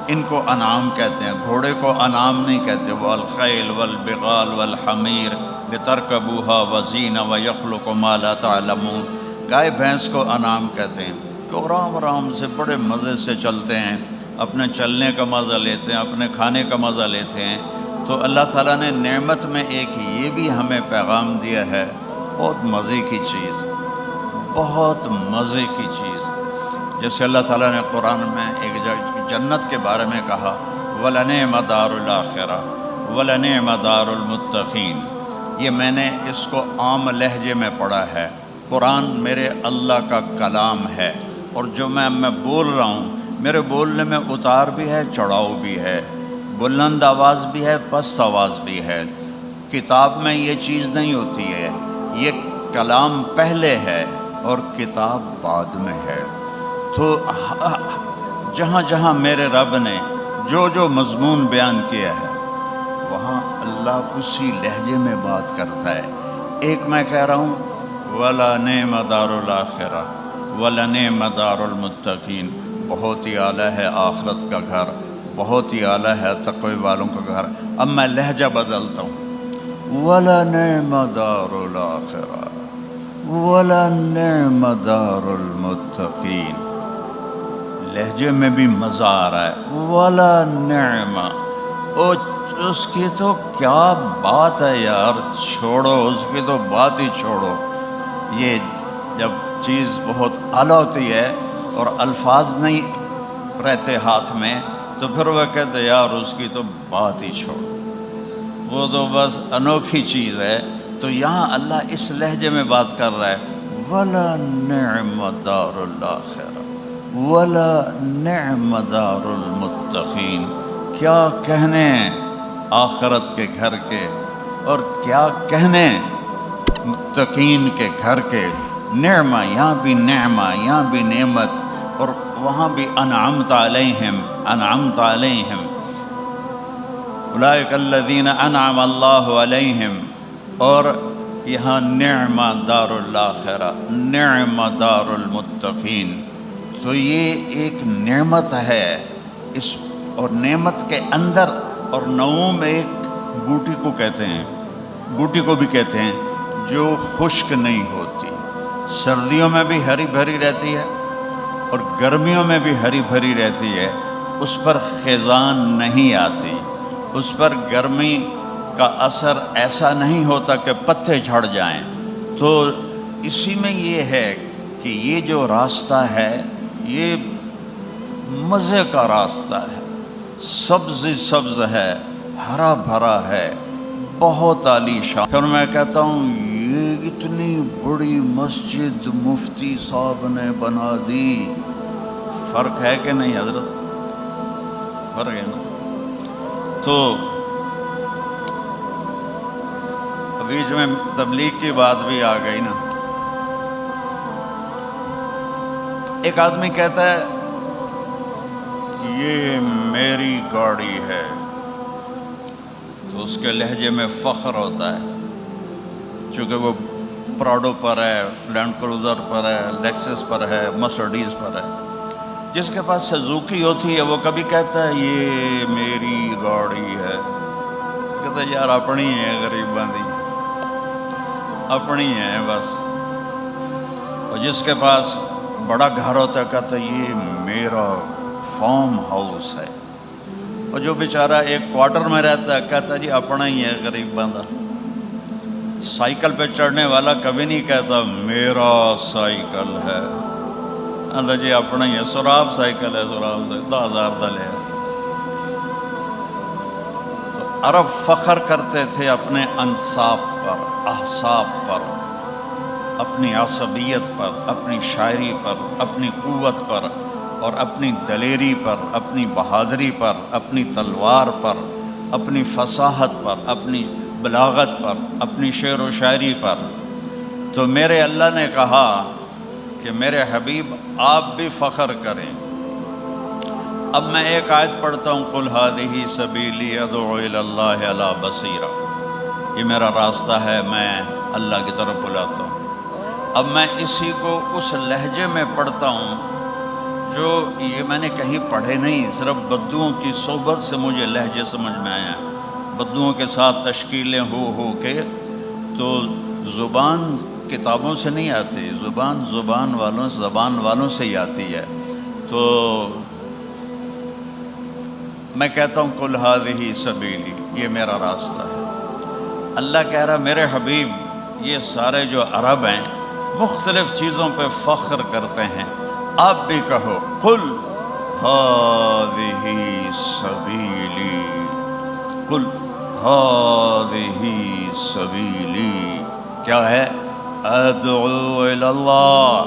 ان کو انعام کہتے ہیں، گھوڑے کو انعام نہیں کہتے۔ والخیل والبغال والحمیر لترکبوها وزینہ ویخلق ما لا تعلمون۔ گائے بھینس کو انعام کہتے ہیں کہ آرام آرام سے بڑے مزے سے چلتے ہیں، اپنے چلنے کا مزہ لیتے ہیں، اپنے کھانے کا مزہ لیتے ہیں۔ تو اللہ تعالیٰ نے نعمت میں ایک یہ بھی ہمیں پیغام دیا ہے، بہت مزے کی چیز، بہت مزے کی چیز۔ جیسے اللہ تعالیٰ نے قرآن میں ایک جنت کے بارے میں کہا وَلَنِعْمَ دَارُ الْآخِرَةِ وَلَنِعْمَ دَارُ الْمُتَّقِينَ۔ یہ میں نے اس کو عام لہجے میں پڑھا ہے۔ قرآن میرے اللہ کا کلام ہے، اور جو میں بول رہا ہوں، میرے بولنے میں اتار بھی ہے، چڑھاؤ بھی ہے، بلند آواز بھی ہے، پست آواز بھی ہے۔ کتاب میں یہ چیز نہیں ہوتی ہے، یہ کلام پہلے ہے اور کتاب بعد میں ہے۔ تو جہاں جہاں میرے رب نے جو جو مضمون بیان کیا ہے وہاں اللہ اسی لہجے میں بات کرتا ہے۔ ایک میں کہہ رہا ہوں وَلَنِعْمَ دَارُ الْآخِرَةِ وَلَنِعْمَ دَارُ الْمُتَّقِينَ، بہت ہی اعلیٰ ہے آخرت کا گھر، بہت ہی اعلیٰ ہے تقوی والوں کا گھر۔ اب میں لہجہ بدلتا ہوں، وَلَنِعْمَ دَارُ الْآخِرَةِ وَلَنِعْمَ دَارُ الْمُتَّقِينَ، لہجے میں بھی مزہ آ رہا ہے۔ وَلَنِعْمَ، اس کی تو کیا بات ہے یار، چھوڑو اس کی تو بات ہی چھوڑو۔ یہ جب چیز بہت اعلیٰ ہوتی ہے اور الفاظ نہیں رہتے ہاتھ میں تو پھر وہ کہتے یار اس کی تو بات ہی چھوڑو، وہ تو بس انوکھی چیز ہے۔ تو یہاں اللہ اس لہجے میں بات کر رہا ہے، وَلَنِعْمَ دَارُ الْآخِرَةِ وَلَنِعْمَ دَارُ الْمُتَّقِينَ، کیا کہنے آخرت کے گھر کے اور کیا کہنے متقین کے گھر کے۔ نعمہ، یہاں بھی نعمہ، یہاں بھی نعمت، اور وہاں بھی انعمت علیہم، انعمت علیہم، اولئک الذین انعم اللہ علیہم، اور یہاں نعمہ دار الآخرہ، نعمہ دار المتقین۔ تو یہ ایک نعمت ہے اس، اور نعمت کے اندر، اور نعوم ایک بوٹی کو کہتے ہیں، بوٹی کو بھی کہتے ہیں جو خشک نہیں ہوتی، سردیوں میں بھی ہری بھری رہتی ہے اور گرمیوں میں بھی ہری بھری رہتی ہے، اس پر خزان نہیں آتی، اس پر گرمی کا اثر ایسا نہیں ہوتا کہ پتے جھڑ جائیں۔ تو اسی میں یہ ہے کہ یہ جو راستہ ہے یہ مزے کا راستہ ہے، سبز سبز ہے، ہرا بھرا ہے، بہت عالی شان۔ پھر میں کہتا ہوں یہ اتنی بڑی مسجد مفتی صاحب نے بنا دی، فرق ہے کہ نہیں حضرت؟ فرق ہے نا؟ تو بیچ میں تبلیغ کی بات بھی آ گئی نا۔ ایک آدمی کہتا ہے یہ میری گاڑی ہے، تو اس کے لہجے میں فخر ہوتا ہے، چونکہ وہ پراڈو پر ہے، لینڈ کروزر پر ہے، لیکسس پر ہے، مرسڈیز پر ہے۔ جس کے پاس سزوکی ہوتی ہے وہ کبھی کہتا ہے یہ میری گاڑی ہے، کہتا ہے یار اپنی ہے، غریب بندی اپنی ہے بس۔ اور جس کے پاس بڑا گھر ہوتا ہے کہتا ہے یہ میرا فارم ہاؤس ہے، اور جو بیچارہ ایک کوارٹر میں رہتا ہے کہتا ہے جی اپنا ہی ہے، غریب بندہ۔ سائیکل پہ چڑھنے والا کبھی نہیں کہتا میرا سائیکل ہے، اندر جی اپنا ہی ہے، سراب سائیکل ہے، سراب سائیکل 10,000 دا لے۔ تو عرب فخر کرتے تھے اپنے انصاب پر، احساب پر، اپنی عصبیت پر، اپنی شاعری پر، اپنی قوت پر، اور اپنی دلیری پر، اپنی بہادری پر، اپنی تلوار پر، اپنی فصاحت پر، اپنی بلاغت پر، اپنی شعر و شاعری پر۔ تو میرے اللہ نے کہا کہ میرے حبیب آپ بھی فخر کریں۔ اب میں ایک آیت پڑھتا ہوں، قُلْ هَٰذِهِ سَبِيلِي أَدْعُو إِلَى اللَّهِ عَلَىٰ بَصِيرَةٍ، یہ میرا راستہ ہے، میں اللہ کی طرف بلاتا ہوں۔ اب میں اسی کو اس لہجے میں پڑھتا ہوں جو یہ میں نے کہیں پڑھے نہیں، صرف بدوؤں کی صحبت سے مجھے لہجے سمجھ میں آیا ہے، بدوؤں کے ساتھ تشکیلیں ہو کے۔ تو زبان کتابوں سے نہیں آتی، زبان والوں سے ہی آتی ہے۔ تو میں کہتا ہوں قُلْ هَٰذِهِ سَبِيلِي، یہ میرا راستہ ہے۔ اللہ کہہ رہا میرے حبیب یہ سارے جو عرب ہیں مختلف چیزوں پہ فخر کرتے ہیں، آپ بھی کہو قُلْ هَٰذِهِ سَبِيلِي، قُلْ هَٰذِهِ سَبِيلِي، کیا ہے؟ أَدْعُو إِلَى اللَّهِ،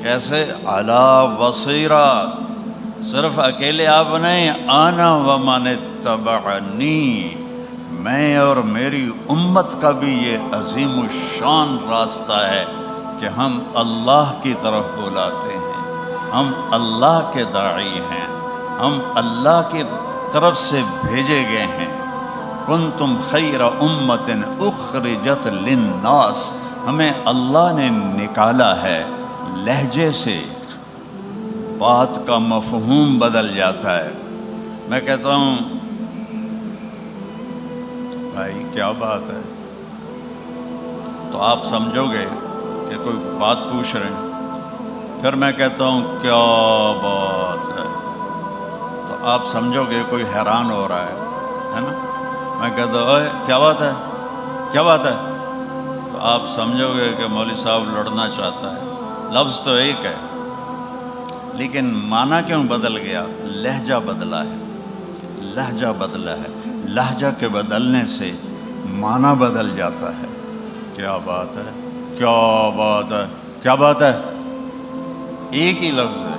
کیسے؟ عَلَىٰ بَصِيرَةٍ، صرف اکیلے آپ نہیں، أَنَا وَمَنِ اتَّبَعَنِي، میں اور میری امت کا بھی یہ عظیم الشان راستہ ہے کہ ہم اللہ کی طرف بلاتے ہیں، ہم اللہ کے داعی ہیں، ہم اللہ کی طرف سے بھیجے گئے ہیں۔ کنتم خیر امت اخرجت للناس، ہمیں اللہ نے نکالا ہے۔ لہجے سے بات کا مفہوم بدل جاتا ہے۔ میں کہتا ہوں بھائی کیا بات ہے، تو آپ سمجھو گے کہ کوئی بات پوچھ رہے ہیں، پھر میں کہتا ہوں کیا بات ہے، تو آپ سمجھو گے کوئی حیران ہو رہا ہے نا۔ میں کہتا ہوں اوے کیا بات ہے، کیا بات ہے، تو آپ سمجھو گے کہ مولوی صاحب لڑنا چاہتا ہے۔ لفظ تو ایک ہے لیکن معنی کیوں بدل گیا؟ لہجہ بدلا ہے، لہجہ بدلا ہے۔ لہجہ کے بدلنے سے معنی بدل جاتا ہے۔ کیا بات ہے، کیا بات ہے، کیا بات ہے، ایک ہی لفظ ہے۔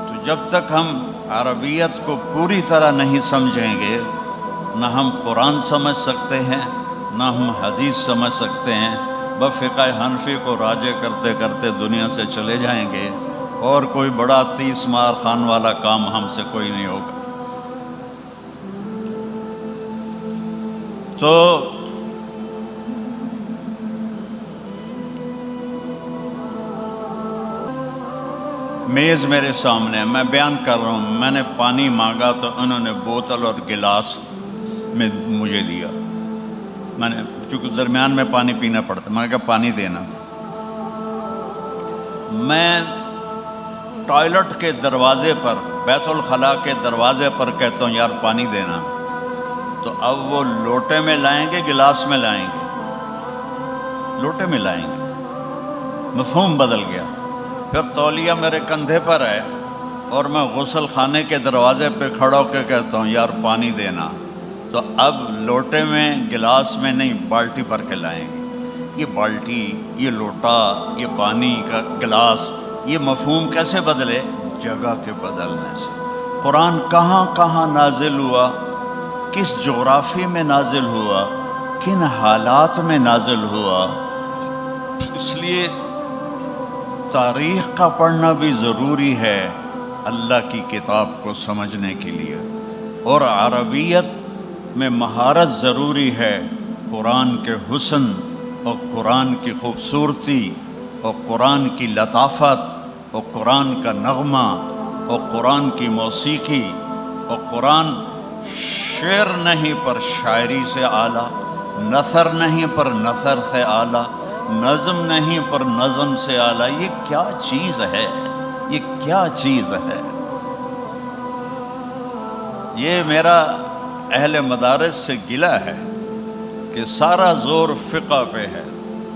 تو جب تک ہم عربیت کو پوری طرح نہیں سمجھیں گے، نہ ہم قرآن سمجھ سکتے ہیں، نہ ہم حدیث سمجھ سکتے ہیں۔ بس فقہ حنفی کو راجع کرتے کرتے دنیا سے چلے جائیں گے، اور کوئی بڑا 30 مار خان والا کام ہم سے کوئی نہیں ہوگا۔ تو میز میرے سامنے ہے، میں بیان کر رہا ہوں۔ میں نے پانی مانگا تو انہوں نے بوتل اور گلاس میں مجھے دیا۔ میں نے چونکہ درمیان میں پانی پینا پڑتا، میں نے کہا پانی دینا۔ میں ٹوائلٹ کے دروازے پر، بیت الخلاء کے دروازے پر کہتا ہوں یار پانی دینا، تو اب وہ لوٹے میں لائیں گے گلاس میں لائیں گے؟ لوٹے میں لائیں گے۔ مفہوم بدل گیا۔ پھر تولیہ میرے کندھے پر ہے اور میں غسل خانے کے دروازے پہ کھڑا ہو کے کہتا ہوں یار پانی دینا، تو اب لوٹے میں گلاس میں نہیں، بالٹی بھر کے لائیں گے۔ یہ بالٹی، یہ لوٹا، یہ پانی کا گلاس، یہ مفہوم کیسے بدلے؟ جگہ کے بدلنے سے۔ قرآن کہاں کہاں نازل ہوا، کس جغرافی میں نازل ہوا، کن حالات میں نازل ہوا، اس لیے تاریخ کا پڑھنا بھی ضروری ہے اللہ کی کتاب کو سمجھنے کے لیے، اور عربیت میں مہارت ضروری ہے۔ قرآن کے حسن اور قرآن کی خوبصورتی اور قرآن کی لطافت اور قرآن کا نغمہ اور قرآن کی موسیقی، اور قرآن شعر نہیں پر شاعری سے اعلیٰ، نثر نہیں پر نثر سے اعلیٰ، نظم نہیں پر نظم سے اعلیٰ۔ یہ کیا چیز ہے، یہ کیا چیز ہے؟ یہ میرا اہل مدارس سے گلہ ہے کہ سارا زور فقہ پہ ہے،